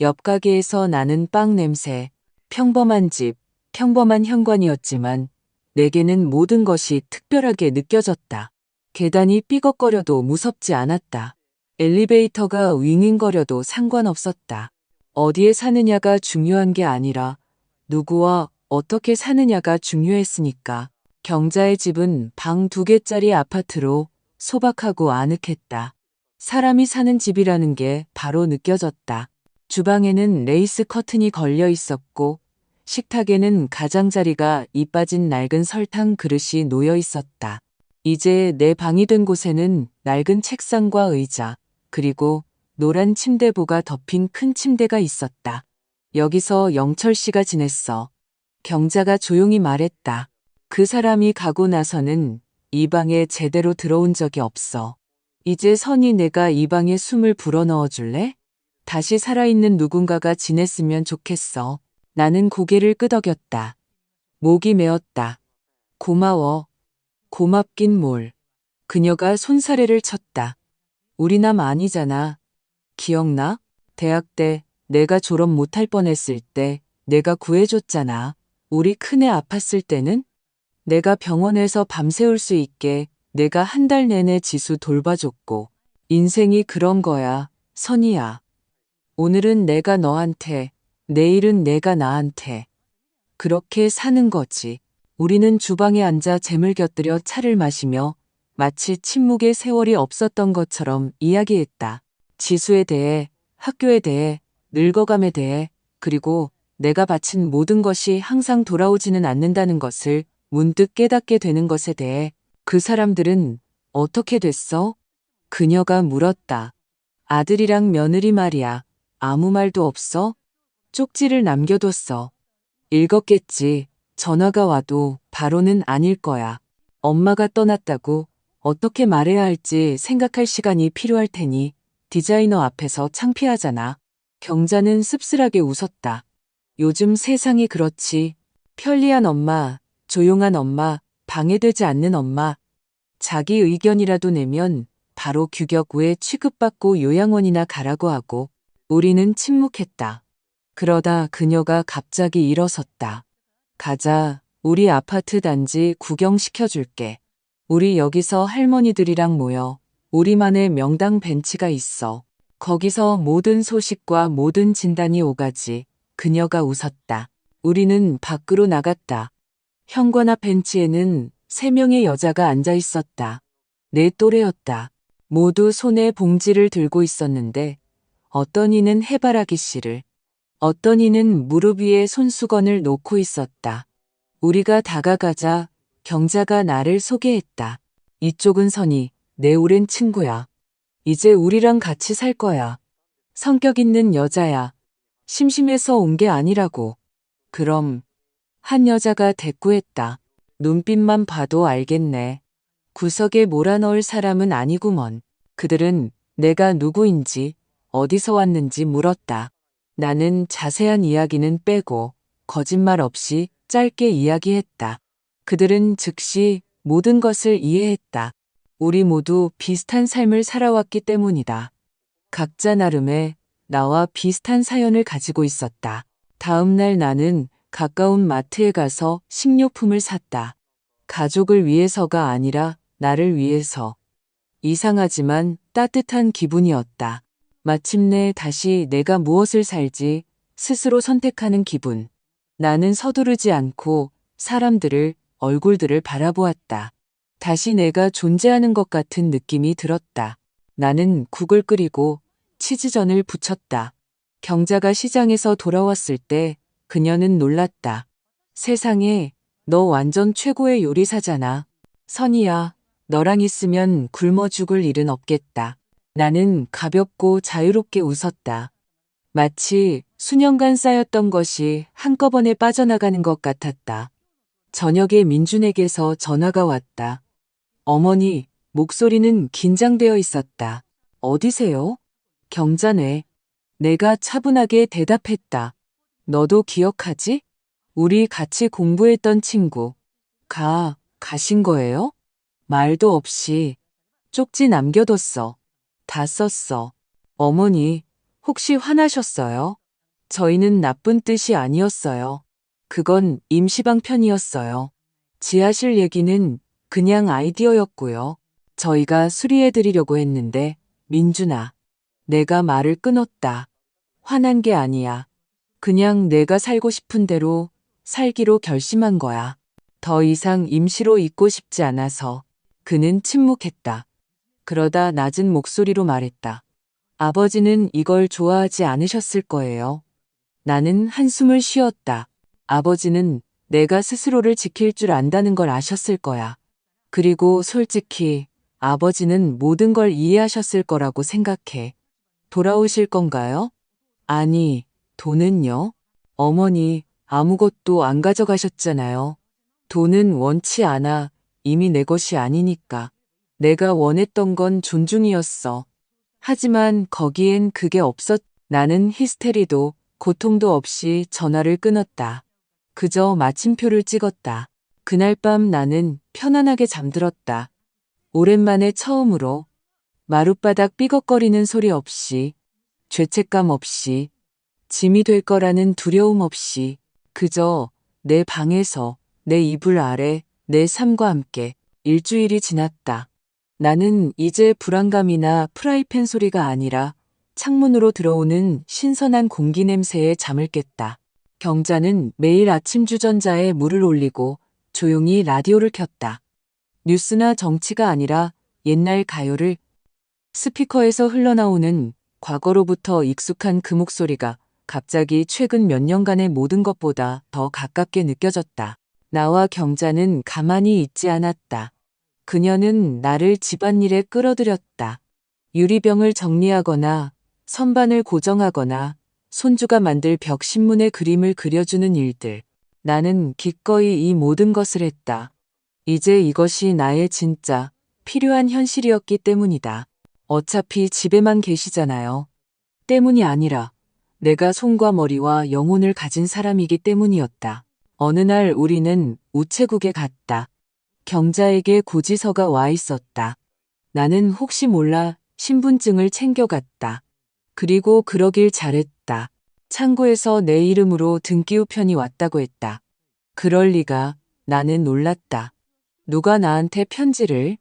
옆 가게에서 나는 빵 냄새, 평범한 집, 평범한 현관이었지만 내게는 모든 것이 특별하게 느껴졌다. 계단이 삐걱거려도 무섭지 않았다. 엘리베이터가 윙윙거려도 상관없었다. 어디에 사느냐가 중요한 게 아니라 누구와 어떻게 사느냐가 중요했으니까. 경자의 집은 방 2개짜리 아파트로 소박하고 아늑했다. 사람이 사는 집이라는 게 바로 느껴졌다. 주방에는 레이스 커튼이 걸려 있었고 식탁에는 가장자리가 이빠진 낡은 설탕 그릇이 놓여 있었다. 이제 내 방이 된 곳에는 낡은 책상과 의자, 그리고 노란 침대보가 덮인 큰 침대가 있었다. 여기서 영철 씨가 지냈어. 경자가 조용히 말했다. 그 사람이 가고 나서는 이 방에 제대로 들어온 적이 없어. 이제 선이 내가 이 방에 숨을 불어넣어 줄래? 다시 살아있는 누군가가 지냈으면 좋겠어. 나는 고개를 끄덕였다. 목이 메었다. 고마워. 고맙긴 뭘. 그녀가 손사래를 쳤다. 우리 남 아니잖아. 기억나? 대학 때 내가 졸업 못할 뻔했을 때 내가 구해줬잖아. 우리 큰애 아팠을 때는 내가 병원에서 밤새울 수 있게 내가 한 달 내내 지수 돌봐줬고. 인생이 그런 거야, 선이야. 오늘은 내가 너한테, 내일은 내가 나한테. 그렇게 사는 거지. 우리는 주방에 앉아 잼을 곁들여 차를 마시며 마치 침묵의 세월이 없었던 것처럼 이야기했다. 지수에 대해, 학교에 대해, 늙어감에 대해, 그리고 내가 바친 모든 것이 항상 돌아오지는 않는다는 것을 문득 깨닫게 되는 것에 대해. 그 사람들은 어떻게 됐어? 그녀가 물었다. 아들이랑 며느리 말이야. 아무 말도 없어? 쪽지를 남겨뒀어. 읽었겠지. 전화가 와도 바로는 아닐 거야. 엄마가 떠났다고 어떻게 말해야 할지 생각할 시간이 필요할 테니 디자이너 앞에서 창피하잖아. 경자는 씁쓸하게 웃었다. 요즘 세상이 그렇지. 편리한 엄마, 조용한 엄마, 방해되지 않는 엄마. 자기 의견이라도 내면 바로 규격 외 취급받고 요양원이나 가라고 하고. 우리는 침묵했다. 그러다 그녀가 갑자기 일어섰다. 가자. 우리 아파트 단지 구경시켜줄게. 우리 여기서 할머니들이랑 모여. 우리만의 명당 벤치가 있어. 거기서 모든 소식과 모든 진단이 오가지. 그녀가 웃었다. 우리는 밖으로 나갔다. 현관 앞 벤치에는 3명의 여자가 앉아 있었다. 내 또래였다. 모두 손에 봉지를 들고 있었는데 어떤 이는 해바라기 씨를, 어떤 이는 무릎 위에 손수건을 놓고 있었다. 우리가 다가가자 경자가 나를 소개했다. 이쪽은 선이, 내 오랜 친구야. 이제 우리랑 같이 살 거야. 성격 있는 여자야. 심심해서 온 게 아니라고. 그럼 한 여자가 대꾸했다. 눈빛만 봐도 알겠네. 구석에 몰아넣을 사람은 아니구먼. 그들은 내가 누구인지 어디서 왔는지 물었다. 나는 자세한 이야기는 빼고 거짓말 없이 짧게 이야기했다. 그들은 즉시 모든 것을 이해했다. 우리 모두 비슷한 삶을 살아왔기 때문이다. 각자 나름의 나와 비슷한 사연을 가지고 있었다. 다음 날 나는 가까운 마트에 가서 식료품을 샀다. 가족을 위해서가 아니라 나를 위해서. 이상하지만 따뜻한 기분이었다. 마침내 다시 내가 무엇을 살지 스스로 선택하는 기분. 나는 서두르지 않고 사람들을, 얼굴들을 바라보았다. 다시 내가 존재하는 것 같은 느낌이 들었다. 나는 국을 끓이고 치즈전을 부쳤다. 경자가 시장에서 돌아왔을 때 그녀는 놀랐다. 세상에, 너 완전 최고의 요리사잖아. 선이야, 너랑 있으면 굶어 죽을 일은 없겠다. 나는 가볍고 자유롭게 웃었다. 마치 수년간 쌓였던 것이 한꺼번에 빠져나가는 것 같았다. 저녁에 민준에게서 전화가 왔다. 어머니, 목소리는 긴장되어 있었다. 어디세요? 경자네. 내가 차분하게 대답했다. 너도 기억하지? 우리 같이 공부했던 친구. 가신 거예요? 말도 없이. 쪽지 남겨뒀어. 다 썼어. 어머니, 혹시 화나셨어요? 저희는 나쁜 뜻이 아니었어요. 그건 임시방편이었어요. 지하실 얘기는 그냥 아이디어였고요. 저희가 수리해드리려고 했는데, 민준아, 내가 말을 끊었다. 화난 게 아니야. 그냥 내가 살고 싶은 대로 살기로 결심한 거야. 더 이상 임시로 있고 싶지 않아서. 그는 침묵했다. 그러다 낮은 목소리로 말했다. 아버지는 이걸 좋아하지 않으셨을 거예요. 나는 한숨을 쉬었다. 아버지는 내가 스스로를 지킬 줄 안다는 걸 아셨을 거야. 그리고 솔직히 아버지는 모든 걸 이해하셨을 거라고 생각해. 돌아오실 건가요? 아니, 돈은요? 어머니, 아무것도 안 가져가셨잖아요. 돈은 원치 않아. 이미 내 것이 아니니까. 내가 원했던 건 존중이었어. 하지만 거기엔 그게 없었. 나는 히스테리도 고통도 없이 전화를 끊었다. 그저 마침표를 찍었다. 그날 밤 나는 편안하게 잠들었다. 오랜만에 처음으로 마룻바닥 삐걱거리는 소리 없이, 죄책감 없이, 짐이 될 거라는 두려움 없이, 그저 내 방에서, 내 이불 아래, 내 삶과 함께 일주일이 지났다. 나는 이제 불안감이나 프라이팬 소리가 아니라 창문으로 들어오는 신선한 공기 냄새에 잠을 깼다. 경자는 매일 아침 주전자에 물을 올리고 조용히 라디오를 켰다. 뉴스나 정치가 아니라 옛날 가요를 스피커에서 흘러나오는 과거로부터 익숙한 그 목소리가 갑자기 최근 몇 년간의 모든 것보다 더 가깝게 느껴졌다. 나와 경자는 가만히 있지 않았다. 그녀는 나를 집안일에 끌어들였다. 유리병을 정리하거나 선반을 고정하거나 손주가 만들 벽 신문에 그림을 그려주는 일들. 나는 기꺼이 이 모든 것을 했다. 이제 이것이 나의 진짜 필요한 현실이었기 때문이다. 어차피 집에만 계시잖아요. 때문이 아니라 내가 손과 머리와 영혼을 가진 사람이기 때문이었다. 어느 날 우리는 우체국에 갔다. 경자에게 고지서가 와 있었다. 나는 혹시 몰라 신분증을 챙겨갔다. 그리고 그러길 잘했다. 창고에서 내 이름으로 등기우편이 왔다고 했다. 그럴 리가. 나는 놀랐다. 누가 나한테 편지를?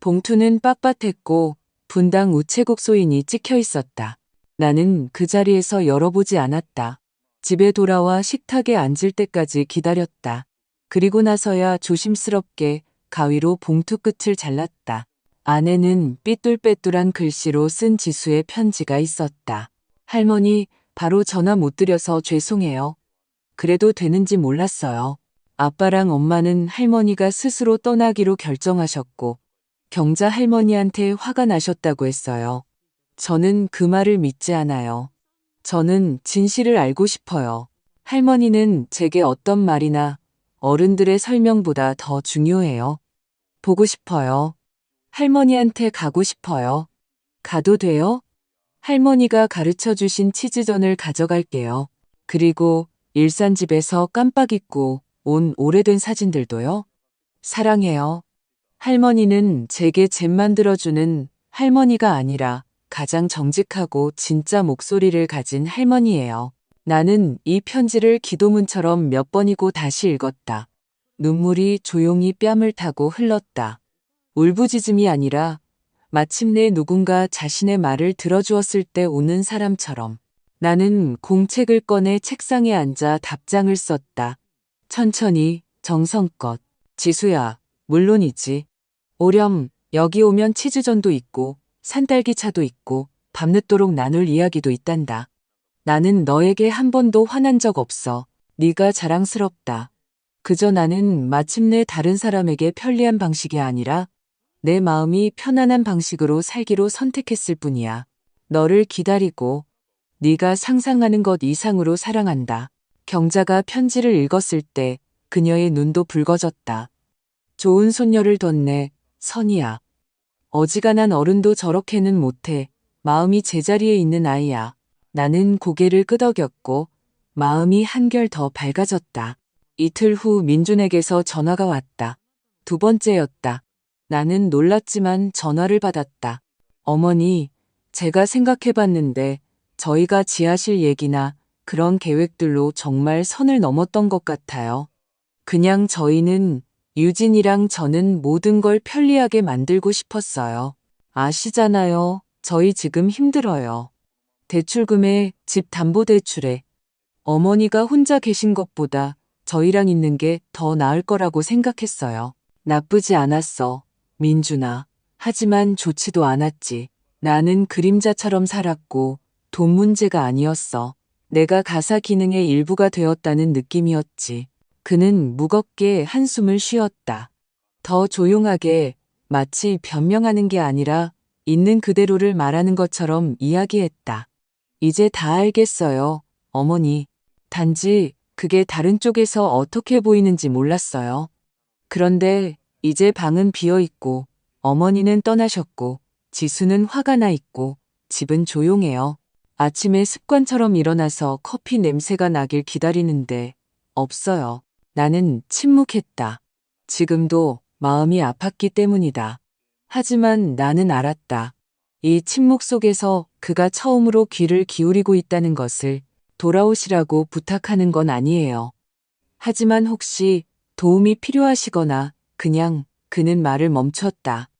봉투는 빳빳했고 분당 우체국 소인이 찍혀 있었다. 나는 그 자리에서 열어보지 않았다. 집에 돌아와 식탁에 앉을 때까지 기다렸다. 그리고 나서야 조심스럽게 가위로 봉투 끝을 잘랐다. 안에는 삐뚤빼뚤한 글씨로 쓴 지수의 편지가 있었다. 할머니, 바로 전화 못 드려서 죄송해요. 그래도 되는지 몰랐어요. 아빠랑 엄마는 할머니가 스스로 떠나기로 결정하셨고 경자 할머니한테 화가 나셨다고 했어요. 저는 그 말을 믿지 않아요. 저는 진실을 알고 싶어요. 할머니는 제게 어떤 말이나 어른들의 설명보다 더 중요해요. 보고 싶어요. 할머니한테 가고 싶어요. 가도 돼요? 할머니가 가르쳐 주신 치즈전을 가져갈게요. 그리고 일산집에서 깜빡 잊고 온 오래된 사진들도요. 사랑해요. 할머니는 제게 잼 만들어주는 할머니가 아니라 가장 정직하고 진짜 목소리를 가진 할머니예요. 나는 이 편지를 기도문처럼 몇 번이고 다시 읽었다. 눈물이 조용히 뺨을 타고 흘렀다. 울부짖음이 아니라 마침내 누군가 자신의 말을 들어주었을 때 우는 사람처럼. 나는 공책을 꺼내 책상에 앉아 답장을 썼다. 천천히, 정성껏. 지수야, 물론이지. 오렴, 여기 오면 치즈전도 있고, 산딸기차도 있고, 밤늦도록 나눌 이야기도 있단다. 나는 너에게 한 번도 화난 적 없어. 네가 자랑스럽다. 그저 나는 마침내 다른 사람에게 편리한 방식이 아니라 내 마음이 편안한 방식으로 살기로 선택했을 뿐이야. 너를 기다리고 네가 상상하는 것 이상으로 사랑한다. 경자가 편지를 읽었을 때 그녀의 눈도 붉어졌다. 좋은 손녀를 뒀네, 선이야. 어지간한 어른도 저렇게는 못해. 마음이 제자리에 있는 아이야. 나는 고개를 끄덕였고 마음이 한결 더 밝아졌다. 이틀 후 민준에게서 전화가 왔다. 두 번째였다. 나는 놀랐지만 전화를 받았다. 어머니, 제가 생각해봤는데 저희가 지하실 얘기나 그런 계획들로 정말 선을 넘었던 것 같아요. 그냥 저희는 유진이랑 저는 모든 걸 편리하게 만들고 싶었어요. 아시잖아요. 저희 지금 힘들어요. 대출금에 집 담보대출에 어머니가 혼자 계신 것보다 저희랑 있는 게 더 나을 거라고 생각했어요. 나쁘지 않았어, 민준아. 하지만 좋지도 않았지. 나는 그림자처럼 살았고 돈 문제가 아니었어. 내가 가사 기능의 일부가 되었다는 느낌이었지. 그는 무겁게 한숨을 쉬었다. 더 조용하게, 마치 변명하는 게 아니라 있는 그대로를 말하는 것처럼 이야기했다. 이제 다 알겠어요, 어머니. 단지 그게 다른 쪽에서 어떻게 보이는지 몰랐어요. 그런데 이제 방은 비어 있고 어머니는 떠나셨고 지수는 화가 나 있고 집은 조용해요. 아침에 습관처럼 일어나서 커피 냄새가 나길 기다리는데 없어요. 나는 침묵했다. 지금도 마음이 아팠기 때문이다. 하지만 나는 알았다. 이 침묵 속에서 그가 처음으로 귀를 기울이고 있다는 것을. 돌아오시라고 부탁하는 건 아니에요. 하지만 혹시 도움이 필요하시거나 그냥 그는 말을 멈췄다.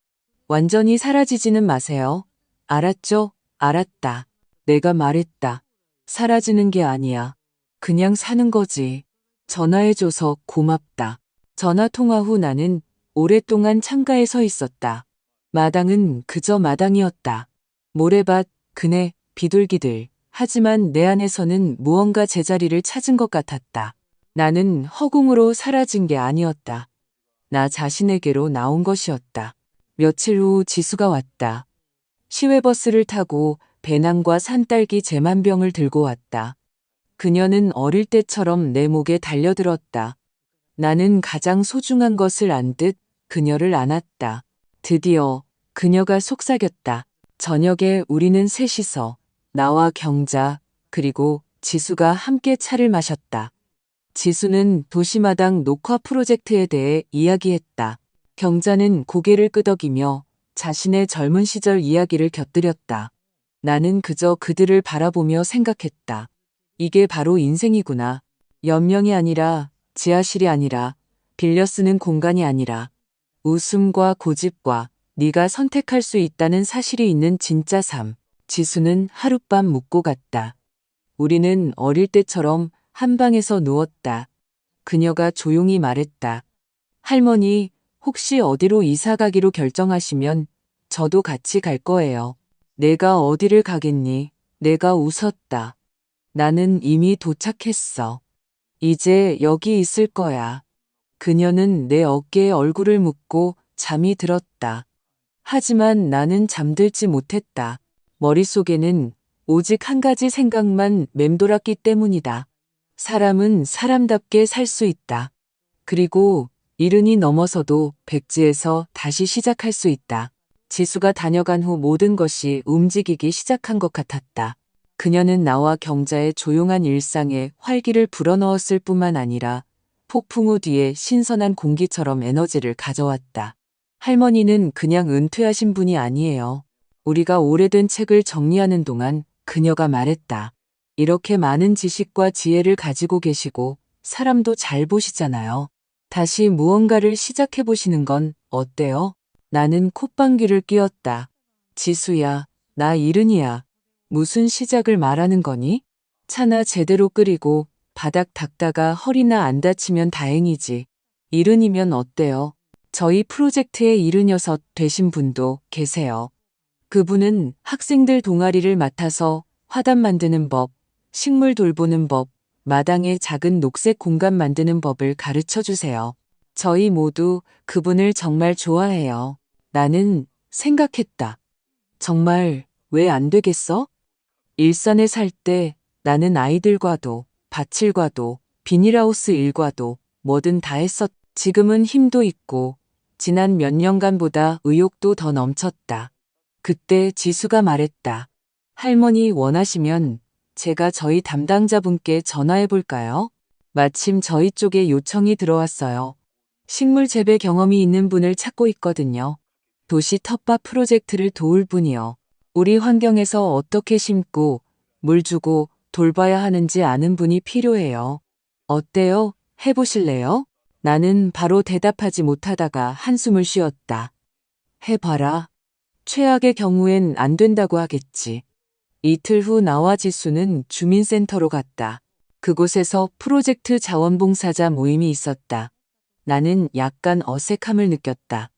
완전히 사라지지는 마세요. 알았죠? 알았다. 내가 말했다. 사라지는 게 아니야. 그냥 사는 거지. 전화해줘서 고맙다. 전화 통화 후 나는 오랫동안 창가에 서 있었다. 마당은 그저 마당이었다. 모래밭, 그네, 비둘기들. 하지만 내 안에서는 무언가 제자리를 찾은 것 같았다. 나는 허공으로 사라진 게 아니었다. 나 자신에게로 나온 것이었다. 며칠 후 지수가 왔다. 시외버스를 타고 배낭과 산딸기 제만병을 들고 왔다. 그녀는 어릴 때처럼 내 목에 달려들었다. 나는 가장 소중한 것을 안 듯 그녀를 안았다. 드디어 그녀가 속삭였다. 저녁에 우리는 셋이서 나와 경자 그리고 지수가 함께 차를 마셨다. 지수는 도시마당 녹화 프로젝트에 대해 이야기했다. 경자는 고개를 끄덕이며 자신의 젊은 시절 이야기를 곁들였다. 나는 그저 그들을 바라보며 생각했다. 이게 바로 인생이구나. 연명이 아니라 지하실이 아니라 빌려 쓰는 공간이 아니라 웃음과 고집과 네가 선택할 수 있다는 사실이 있는 진짜 삶. 지수는 하룻밤 묵고 갔다. 우리는 어릴 때처럼 한 방에서 누웠다. 그녀가 조용히 말했다. 할머니, 혹시 어디로 이사 가기로 결정하시면 저도 같이 갈 거예요. 내가 어디를 가겠니? 내가 웃었다. 나는 이미 도착했어. 이제 여기 있을 거야. 그녀는 내 어깨에 얼굴을 묻고 잠이 들었다. 하지만 나는 잠들지 못했다. 머릿속에는 오직 한 가지 생각만 맴돌았기 때문이다. 사람은 사람답게 살 수 있다. 그리고 이른이 넘어서도 백지에서 다시 시작할 수 있다. 지수가 다녀간 후 모든 것이 움직이기 시작한 것 같았다. 그녀는 나와 경자의 조용한 일상에 활기를 불어넣었을 뿐만 아니라 폭풍 후 뒤에 신선한 공기처럼 에너지를 가져왔다. 할머니는 그냥 은퇴하신 분이 아니에요. 우리가 오래된 책을 정리하는 동안 그녀가 말했다. 이렇게 많은 지식과 지혜를 가지고 계시고 사람도 잘 보시잖아요. 다시 무언가를 시작해 보시는 건 어때요? 나는 콧방귀를 뀌었다. 지수야, 나 이른이야. 무슨 시작을 말하는 거니? 차나 제대로 끓이고 바닥 닦다가 허리나 안 다치면 다행이지. 이른이면 어때요? 저희 프로젝트의 이른여섯 되신 분도 계세요. 그분은 학생들 동아리를 맡아서 화단 만드는 법, 식물 돌보는 법, 마당에 작은 녹색 공간 만드는 법을 가르쳐 주세요. 저희 모두 그분을 정말 좋아해요. 나는 생각했다. 정말 왜 안 되겠어? 일산에 살 때 나는 아이들과도 밭일과도 비닐하우스 일과도 뭐든 다 했었. 지금은 힘도 있고 지난 몇 년간보다 의욕도 더 넘쳤다. 그때 지수가 말했다. 할머니 원하시면 제가 저희 담당자분께 전화해 볼까요? 마침 저희 쪽에 요청이 들어왔어요. 식물 재배 경험이 있는 분을 찾고 있거든요. 도시 텃밭 프로젝트를 도울 분이요. 우리 환경에서 어떻게 심고 물 주고 돌봐야 하는지 아는 분이 필요해요. 어때요? 해보실래요? 나는 바로 대답하지 못하다가 한숨을 쉬었다. 해봐라. 최악의 경우엔 안 된다고 하겠지. 이틀 후 나와 지수는 주민센터로 갔다. 그곳에서 프로젝트 자원봉사자 모임이 있었다. 나는 약간 어색함을 느꼈다.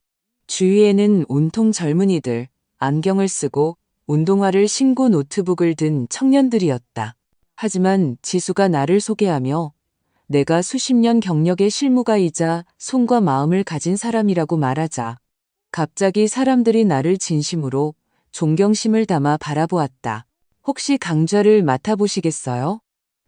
주위에는 온통 젊은이들, 안경을 쓰고 운동화를 신고 노트북을 든 청년들이었다. 하지만 지수가 나를 소개하며 내가 수십 년 경력의 실무가이자 손과 마음을 가진 사람이라고 말하자 갑자기 사람들이 나를 진심으로 존경심을 담아 바라보았다. 혹시 강좌를 맡아보시겠어요?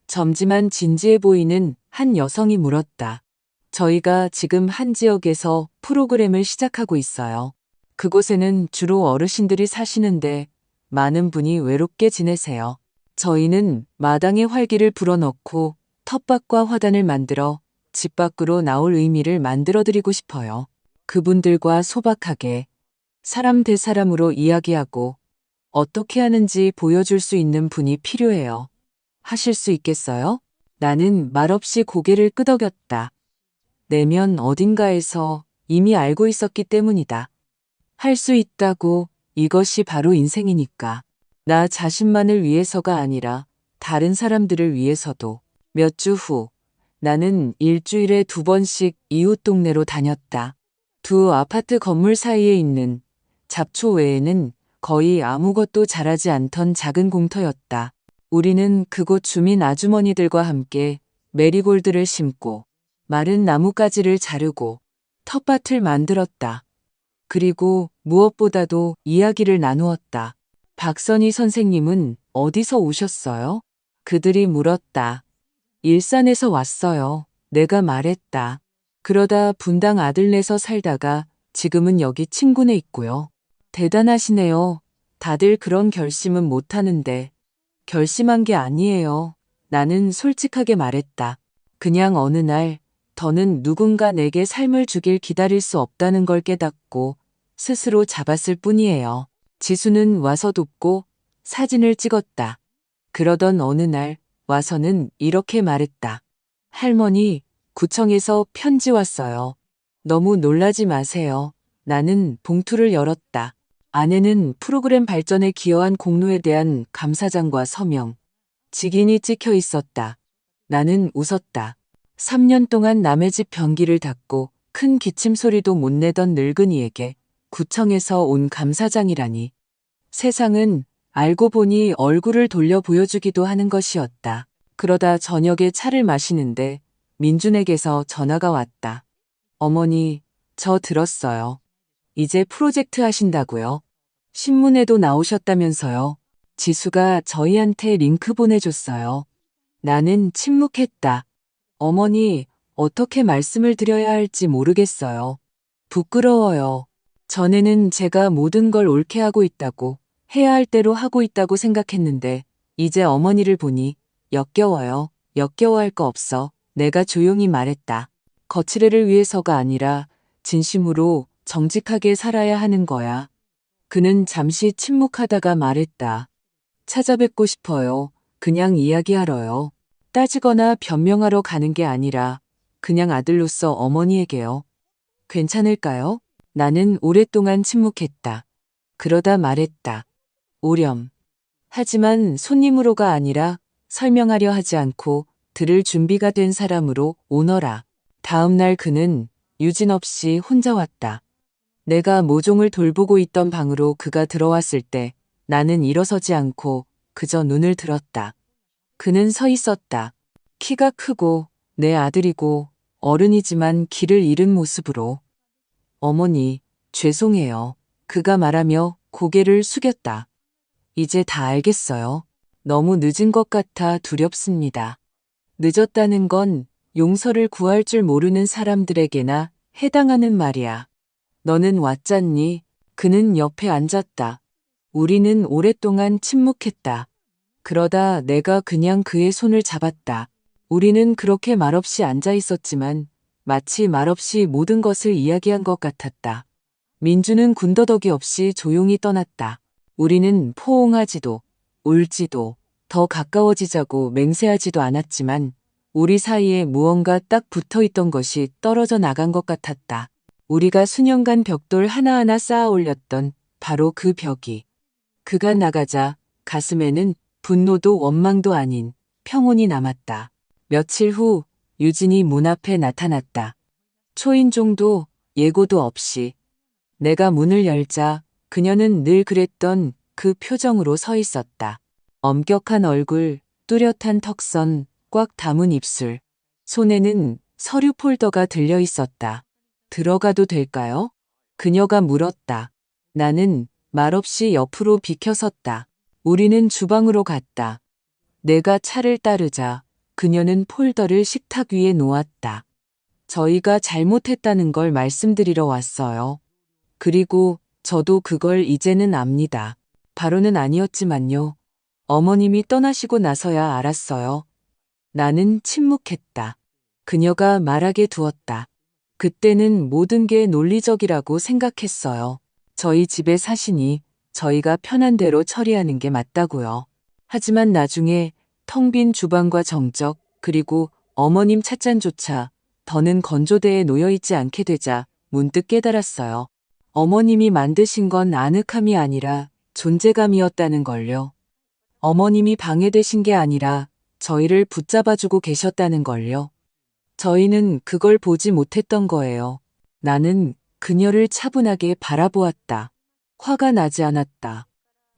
젊지만 진지해 보이는 한 여성이 물었다. 저희가 지금 한 지역에서 프로그램을 시작하고 있어요. 그곳에는 주로 어르신들이 사시는데 많은 분이 외롭게 지내세요. 저희는 마당에 활기를 불어넣고 텃밭과 화단을 만들어 집 밖으로 나올 의미를 만들어드리고 싶어요. 그분들과 소박하게 사람 대 사람으로 이야기하고 어떻게 하는지 보여줄 수 있는 분이 필요해요. 하실 수 있겠어요? 나는 말없이 고개를 끄덕였다. 내면 어딘가에서 이미 알고 있었기 때문이다. 할 수 있다고 이것이 바로 인생이니까. 나 자신만을 위해서가 아니라 다른 사람들을 위해서도. 몇 주 후, 나는 일주일에 2번씩 이웃 동네로 다녔다. 두 아파트 건물 사이에 있는 잡초 외에는 거의 아무것도 자라지 않던 작은 공터였다. 우리는 그곳 주민 아주머니들과 함께 메리골드를 심고 마른 나뭇가지를 자르고 텃밭을 만들었다. 그리고 무엇보다도 이야기를 나누었다. 박선희 선생님은 어디서 오셨어요? 그들이 물었다. 일산에서 왔어요. 내가 말했다. 그러다 분당 아들네서 살다가 지금은 여기 친구네 있고요. 대단하시네요. 다들 그런 결심은 못하는데. 결심한 게 아니에요. 나는 솔직하게 말했다. 그냥 어느 날 더는 누군가 내게 삶을 주길 기다릴 수 없다는 걸 깨닫고 스스로 잡았을 뿐이에요. 지수는 와서 돕고 사진을 찍었다. 그러던 어느 날 와서는 이렇게 말했다. 할머니, 구청에서 편지 왔어요. 너무 놀라지 마세요. 나는 봉투를 열었다. 안에는 프로그램 발전에 기여한 공로에 대한 감사장과 서명, 직인이 찍혀 있었다. 나는 웃었다. 3년 동안 남의 집 변기를 닦고 큰 기침 소리도 못 내던 늙은이에게 구청에서 온 감사장이라니. 세상은 알고 보니 얼굴을 돌려 보여주기도 하는 것이었다. 그러다 저녁에 차를 마시는데 민준에게서 전화가 왔다. 어머니, 저 들었어요. 이제 프로젝트 하신다고요. 신문에도 나오셨다면서요. 지수가 저희한테 링크 보내줬어요. 나는 침묵했다. 어머니, 어떻게 말씀을 드려야 할지 모르겠어요. 부끄러워요. 전에는 제가 모든 걸 옳게 하고 있다고, 해야 할 대로 하고 있다고 생각했는데, 이제 어머니를 보니 역겨워요. 역겨워할 거 없어. 내가 조용히 말했다. 거칠애를 위해서가 아니라 진심으로 정직하게 살아야 하는 거야. 그는 잠시 침묵하다가 말했다. 찾아뵙고 싶어요. 그냥 이야기하러요. 따지거나 변명하러 가는 게 아니라 그냥 아들로서 어머니에게요. 괜찮을까요? 나는 오랫동안 침묵했다. 그러다 말했다. 오렴. 하지만 손님으로가 아니라 설명하려 하지 않고 들을 준비가 된 사람으로 오너라. 다음 날 그는 유진 없이 혼자 왔다. 내가 모종을 돌보고 있던 방으로 그가 들어왔을 때 나는 일어서지 않고 그저 눈을 들었다. 그는 서 있었다. 키가 크고 내 아들이고 어른이지만 길을 잃은 모습으로. 어머니, 죄송해요. 그가 말하며 고개를 숙였다. 이제 다 알겠어요. 너무 늦은 것 같아 두렵습니다. 늦었다는 건 용서를 구할 줄 모르는 사람들에게나 해당하는 말이야. 너는 왔잖니? 그는 옆에 앉았다. 우리는 오랫동안 침묵했다. 그러다 내가 그냥 그의 손을 잡았다. 우리는 그렇게 말없이 앉아 있었지만 마치 말없이 모든 것을 이야기한 것 같았다. 민주는 군더더기 없이 조용히 떠났다. 우리는 포옹하지도 울지도 더 가까워지자고 맹세하지도 않았지만 우리 사이에 무언가 딱 붙어 있던 것이 떨어져 나간 것 같았다. 우리가 수년간 벽돌 하나하나 쌓아 올렸던 바로 그 벽이. 그가 나가자 가슴에는 분노도 원망도 아닌 평온이 남았다. 며칠 후 유진이 문 앞에 나타났다. 초인종도 예고도 없이. 내가 문을 열자 그녀는 늘 그랬던 그 표정으로 서 있었다. 엄격한 얼굴, 뚜렷한 턱선, 꽉 담은 입술. 손에는 서류 폴더가 들려 있었다. 들어가도 될까요? 그녀가 물었다. 나는 말없이 옆으로 비켜섰다. 우리는 주방으로 갔다. 내가 차를 따르자 그녀는 폴더를 식탁 위에 놓았다. 저희가 잘못했다는 걸 말씀드리러 왔어요. 그리고 저도 그걸 이제는 압니다. 바로는 아니었지만요. 어머님이 떠나시고 나서야 알았어요. 나는 침묵했다. 그녀가 말하게 두었다. 그때는 모든 게 논리적이라고 생각했어요. 저희 집에 사시니 저희가 편한 대로 처리하는 게 맞다고요. 하지만 나중에 텅 빈 주방과 정적, 그리고 어머님 찻잔조차 더는 건조대에 놓여있지 않게 되자 문득 깨달았어요. 어머님이 만드신 건 아늑함이 아니라 존재감이었다는 걸요. 어머님이 방해되신 게 아니라 저희를 붙잡아주고 계셨다는 걸요. 저희는 그걸 보지 못했던 거예요. 나는 그녀를 차분하게 바라보았다. 화가 나지 않았다.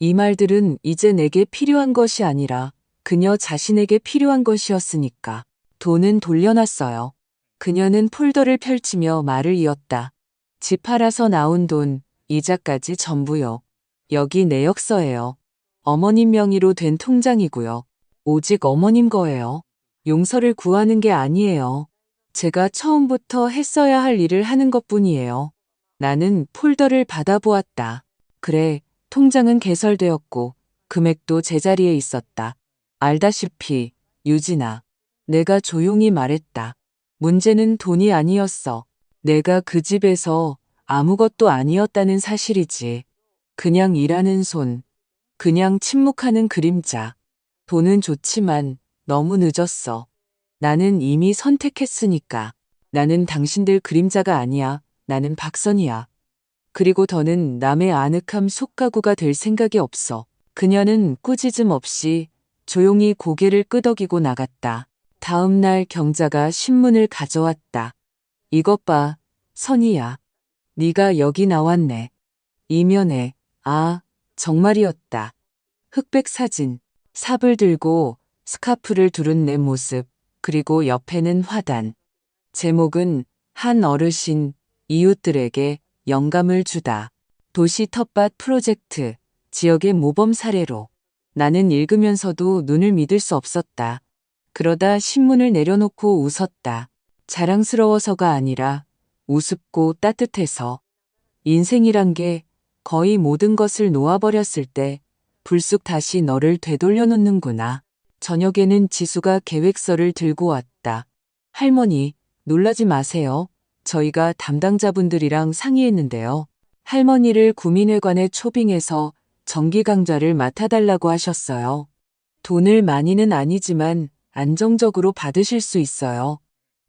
이 말들은 이제 내게 필요한 것이 아니라 그녀 자신에게 필요한 것이었으니까. 돈은 돌려놨어요. 그녀는 폴더를 펼치며 말을 이었다. 집 팔아서 나온 돈, 이자까지 전부요. 여기 내역서예요. 어머님 명의로 된 통장이고요. 오직 어머님 거예요. 용서를 구하는 게 아니에요. 제가 처음부터 했어야 할 일을 하는 것뿐이에요. 나는 폴더를 받아보았다. 그래, 통장은 개설되었고 금액도 제자리에 있었다. 알다시피 유진아, 내가 조용히 말했다. 문제는 돈이 아니었어. 내가 그 집에서 아무것도 아니었다는 사실이지. 그냥 일하는 손, 그냥 침묵하는 그림자. 돈은 좋지만 너무 늦었어. 나는 이미 선택했으니까. 나는 당신들 그림자가 아니야. 나는 박선이야. 그리고 더는 남의 아늑함 속가구가 될 생각이 없어. 그녀는 꾸짖음 없이 조용히 고개를 끄덕이고 나갔다. 다음 날 경자가 신문을 가져왔다. 이것 봐, 선이야. 네가 여기 나왔네. 이면에, 아, 정말이었다. 흑백 사진, 삽을 들고 스카프를 두른 내 모습, 그리고 옆에는 화단. 제목은 한 어르신, 이웃들에게 영감을 주다. 도시 텃밭 프로젝트, 지역의 모범 사례로. 나는 읽으면서도 눈을 믿을 수 없었다. 그러다 신문을 내려놓고 웃었다. 자랑스러워서가 아니라 우습고 따뜻해서. 인생이란 게 거의 모든 것을 놓아버렸을 때 불쑥 다시 너를 되돌려 놓는구나. 저녁에는 지수가 계획서를 들고 왔다. 할머니, 놀라지 마세요. 저희가 담당자분들이랑 상의했는데요. 할머니를 구민회관에 초빙해서 정기강좌를 맡아달라고 하셨어요. 돈을 많이는 아니지만 안정적으로 받으실 수 있어요.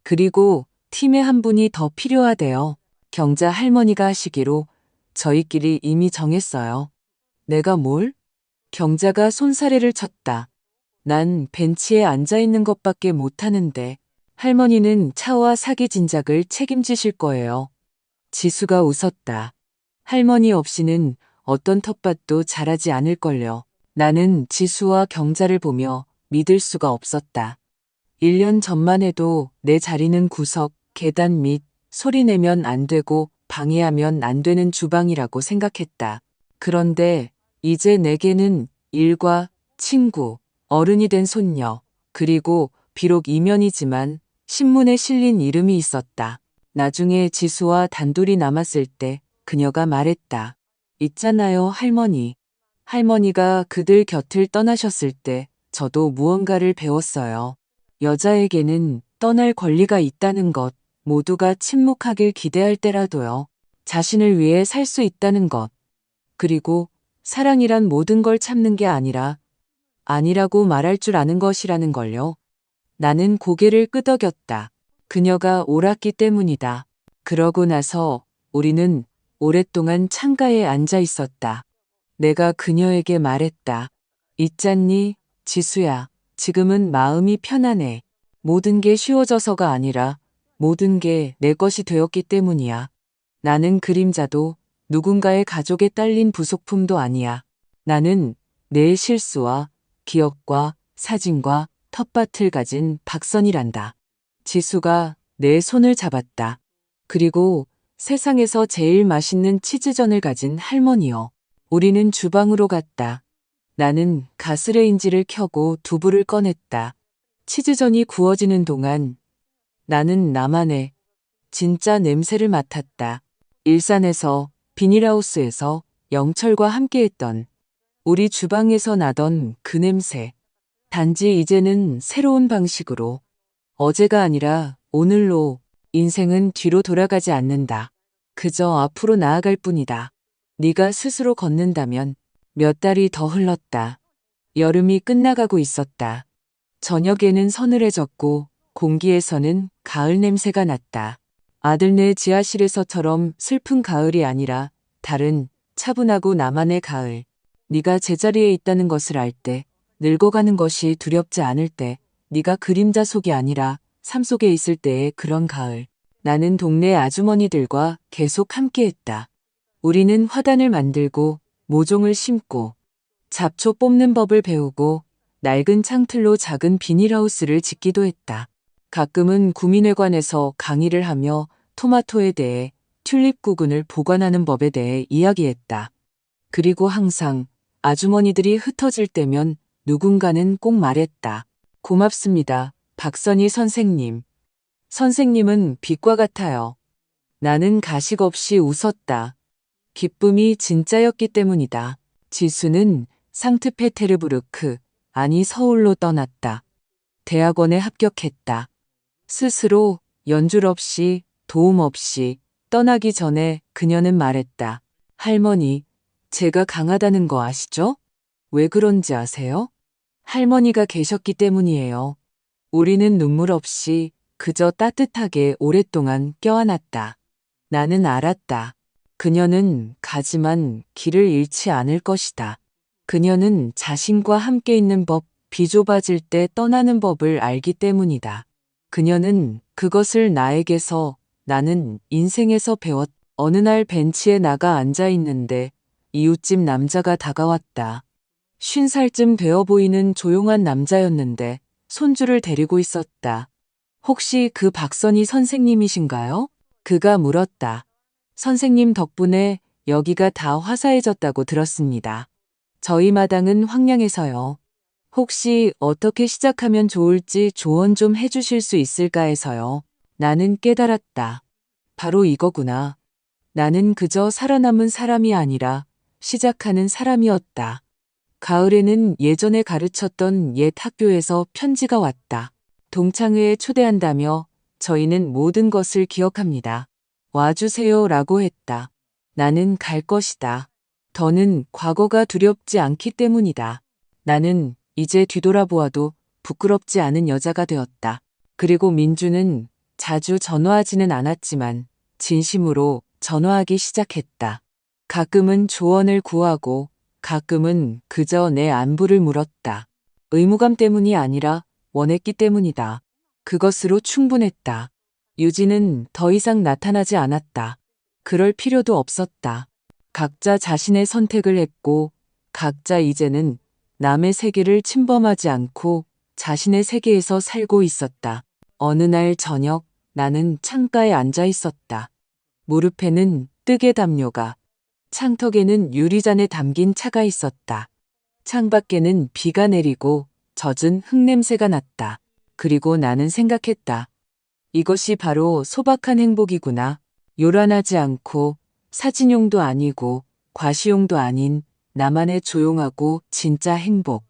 그리고 팀에 한 분이 더 필요하대요. 경자 할머니가 하시기로 저희끼리 이미 정했어요. 내가 뭘? 경자가 손사래를 쳤다. 난 벤치에 앉아 있는 것밖에 못하는데 할머니는 차와 사기 진작을 책임지실 거예요. 지수가 웃었다. 할머니 없이는 어떤 텃밭도 자라지 않을걸요. 나는 지수와 경자를 보며 믿을 수가 없었다. 1년 전만 해도 내 자리는 구석, 계단 밑, 소리 내면 안 되고 방해하면 안 되는 주방이라고 생각했다. 그런데 이제 내게는 일과 친구, 어른이 된 손녀, 그리고 비록 이면이지만 신문에 실린 이름이 있었다. 나중에 지수와 단둘이 남았을 때 그녀가 말했다. 있잖아요, 할머니. 할머니가 그들 곁을 떠나셨을 때 저도 무언가를 배웠어요. 여자에게는 떠날 권리가 있다는 것, 모두가 침묵하길 기대할 때라도요. 자신을 위해 살 수 있다는 것. 그리고 사랑이란 모든 걸 참는 게 아니라고 말할 줄 아는 것이라는 걸요. 나는 고개를 끄덕였다. 그녀가 옳았기 때문이다. 그러고 나서 우리는 오랫동안 창가에 앉아 있었다. 내가 그녀에게 말했다. 있잖니, 지수야. 지금은 마음이 편안해. 모든 게 쉬워져서가 아니라 모든 게 내 것이 되었기 때문이야. 나는 그림자도 누군가의 가족에 딸린 부속품도 아니야. 나는 내 실수와 기억과 사진과 텃밭을 가진 박선이란다. 지수가 내 손을 잡았다. 그리고 세상에서 제일 맛있는 치즈전을 가진 할머니요. 우리는 주방으로 갔다. 나는 가스레인지를 켜고 두부를 꺼냈다. 치즈전이 구워지는 동안 나는 나만의 진짜 냄새를 맡았다. 일산에서 비닐하우스에서 영철과 함께했던 우리 주방에서 나던 그 냄새. 단지 이제는 새로운 방식으로 어제가 아니라 오늘로 인생은 뒤로 돌아가지 않는다. 그저 앞으로 나아갈 뿐이다. 네가 스스로 걷는다면 몇 달이 더 흘렀다. 여름이 끝나가고 있었다. 저녁에는 서늘해졌고 공기에서는 가을 냄새가 났다. 아들네 지하실에서처럼 슬픈 가을이 아니라 다른 차분하고 나만의 가을. 네가 제자리에 있다는 것을 알 때, 늙어가는 것이 두렵지 않을 때, 네가 그림자 속이 아니라 삶 속에 있을 때의 그런 가을. 나는 동네 아주머니들과 계속 함께했다. 우리는 화단을 만들고 모종을 심고 잡초 뽑는 법을 배우고 낡은 창틀로 작은 비닐하우스를 짓기도 했다. 가끔은 구민회관에서 강의를 하며 토마토에 대해 튤립 구근을 보관하는 법에 대해 이야기했다. 그리고 항상 아주머니들이 흩어질 때면 누군가는 꼭 말했다. 고맙습니다, 박선희 선생님. 선생님은 빛과 같아요. 나는 가식 없이 웃었다. 기쁨이 진짜였기 때문이다. 지수는 상트페테르부르크, 아니 서울로 떠났다. 대학원에 합격했다. 스스로 연줄 없이 도움 없이 떠나기 전에 그녀는 말했다. 할머니, 제가 강하다는 거 아시죠? 왜 그런지 아세요? 할머니가 계셨기 때문이에요. 우리는 눈물 없이 그저 따뜻하게 오랫동안 껴안았다. 나는 알았다. 그녀는 가지만 길을 잃지 않을 것이다. 그녀는 자신과 함께 있는 법, 비좁아질 때 떠나는 법을 알기 때문이다. 그녀는 그것을 나에게서, 나는 인생에서 배웠. 어느 날 벤치에 나가 앉아 있는데 이웃집 남자가 다가왔다. 50살쯤 되어 보이는 조용한 남자였는데 손주를 데리고 있었다. 혹시 그 박선희 선생님이신가요? 그가 물었다. 선생님 덕분에 여기가 다 화사해졌다고 들었습니다. 저희 마당은 황량해서요. 혹시 어떻게 시작하면 좋을지 조언 좀 해주실 수 있을까 해서요. 나는 깨달았다. 바로 이거구나. 나는 그저 살아남은 사람이 아니라 시작하는 사람이었다. 가을에는 예전에 가르쳤던 옛 학교에서 편지가 왔다. 동창회에 초대한다며 저희는 모든 것을 기억합니다. 와주세요 라고 했다. 나는 갈 것이다. 더는 과거가 두렵지 않기 때문이다. 나는 이제 뒤돌아보아도 부끄럽지 않은 여자가 되었다. 그리고 민주는 자주 전화하지는 않았지만 진심으로 전화하기 시작했다. 가끔은 조언을 구하고 가끔은 그저 내 안부를 물었다. 의무감 때문이 아니라 원했기 때문이다. 그것으로 충분했다. 유진은 더 이상 나타나지 않았다. 그럴 필요도 없었다. 각자 자신의 선택을 했고 각자 이제는 남의 세계를 침범하지 않고 자신의 세계에서 살고 있었다. 어느 날 저녁 나는 창가에 앉아 있었다. 무릎에는 뜨개 담요가, 창턱에는 유리잔에 담긴 차가 있었다. 창밖에는 비가 내리고 젖은 흙냄새가 났다. 그리고 나는 생각했다. 이것이 바로 소박한 행복이구나. 요란하지 않고 사진용도 아니고 과시용도 아닌 나만의 조용하고 진짜 행복.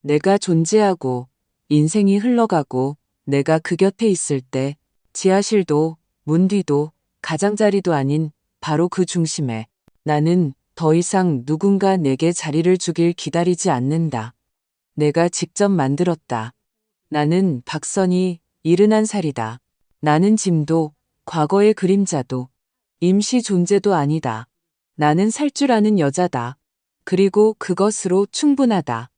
내가 존재하고 인생이 흘러가고 내가 그 곁에 있을 때 지하실도 문 뒤도 가장자리도 아닌 바로 그 중심에 나는 더 이상 누군가 내게 자리를 주길 기다리지 않는다. 내가 직접 만들었다. 나는 박선이 71살이다. 나는 짐도 과거의 그림자도 임시 존재도 아니다. 나는 살 줄 아는 여자다. 그리고 그것으로 충분하다.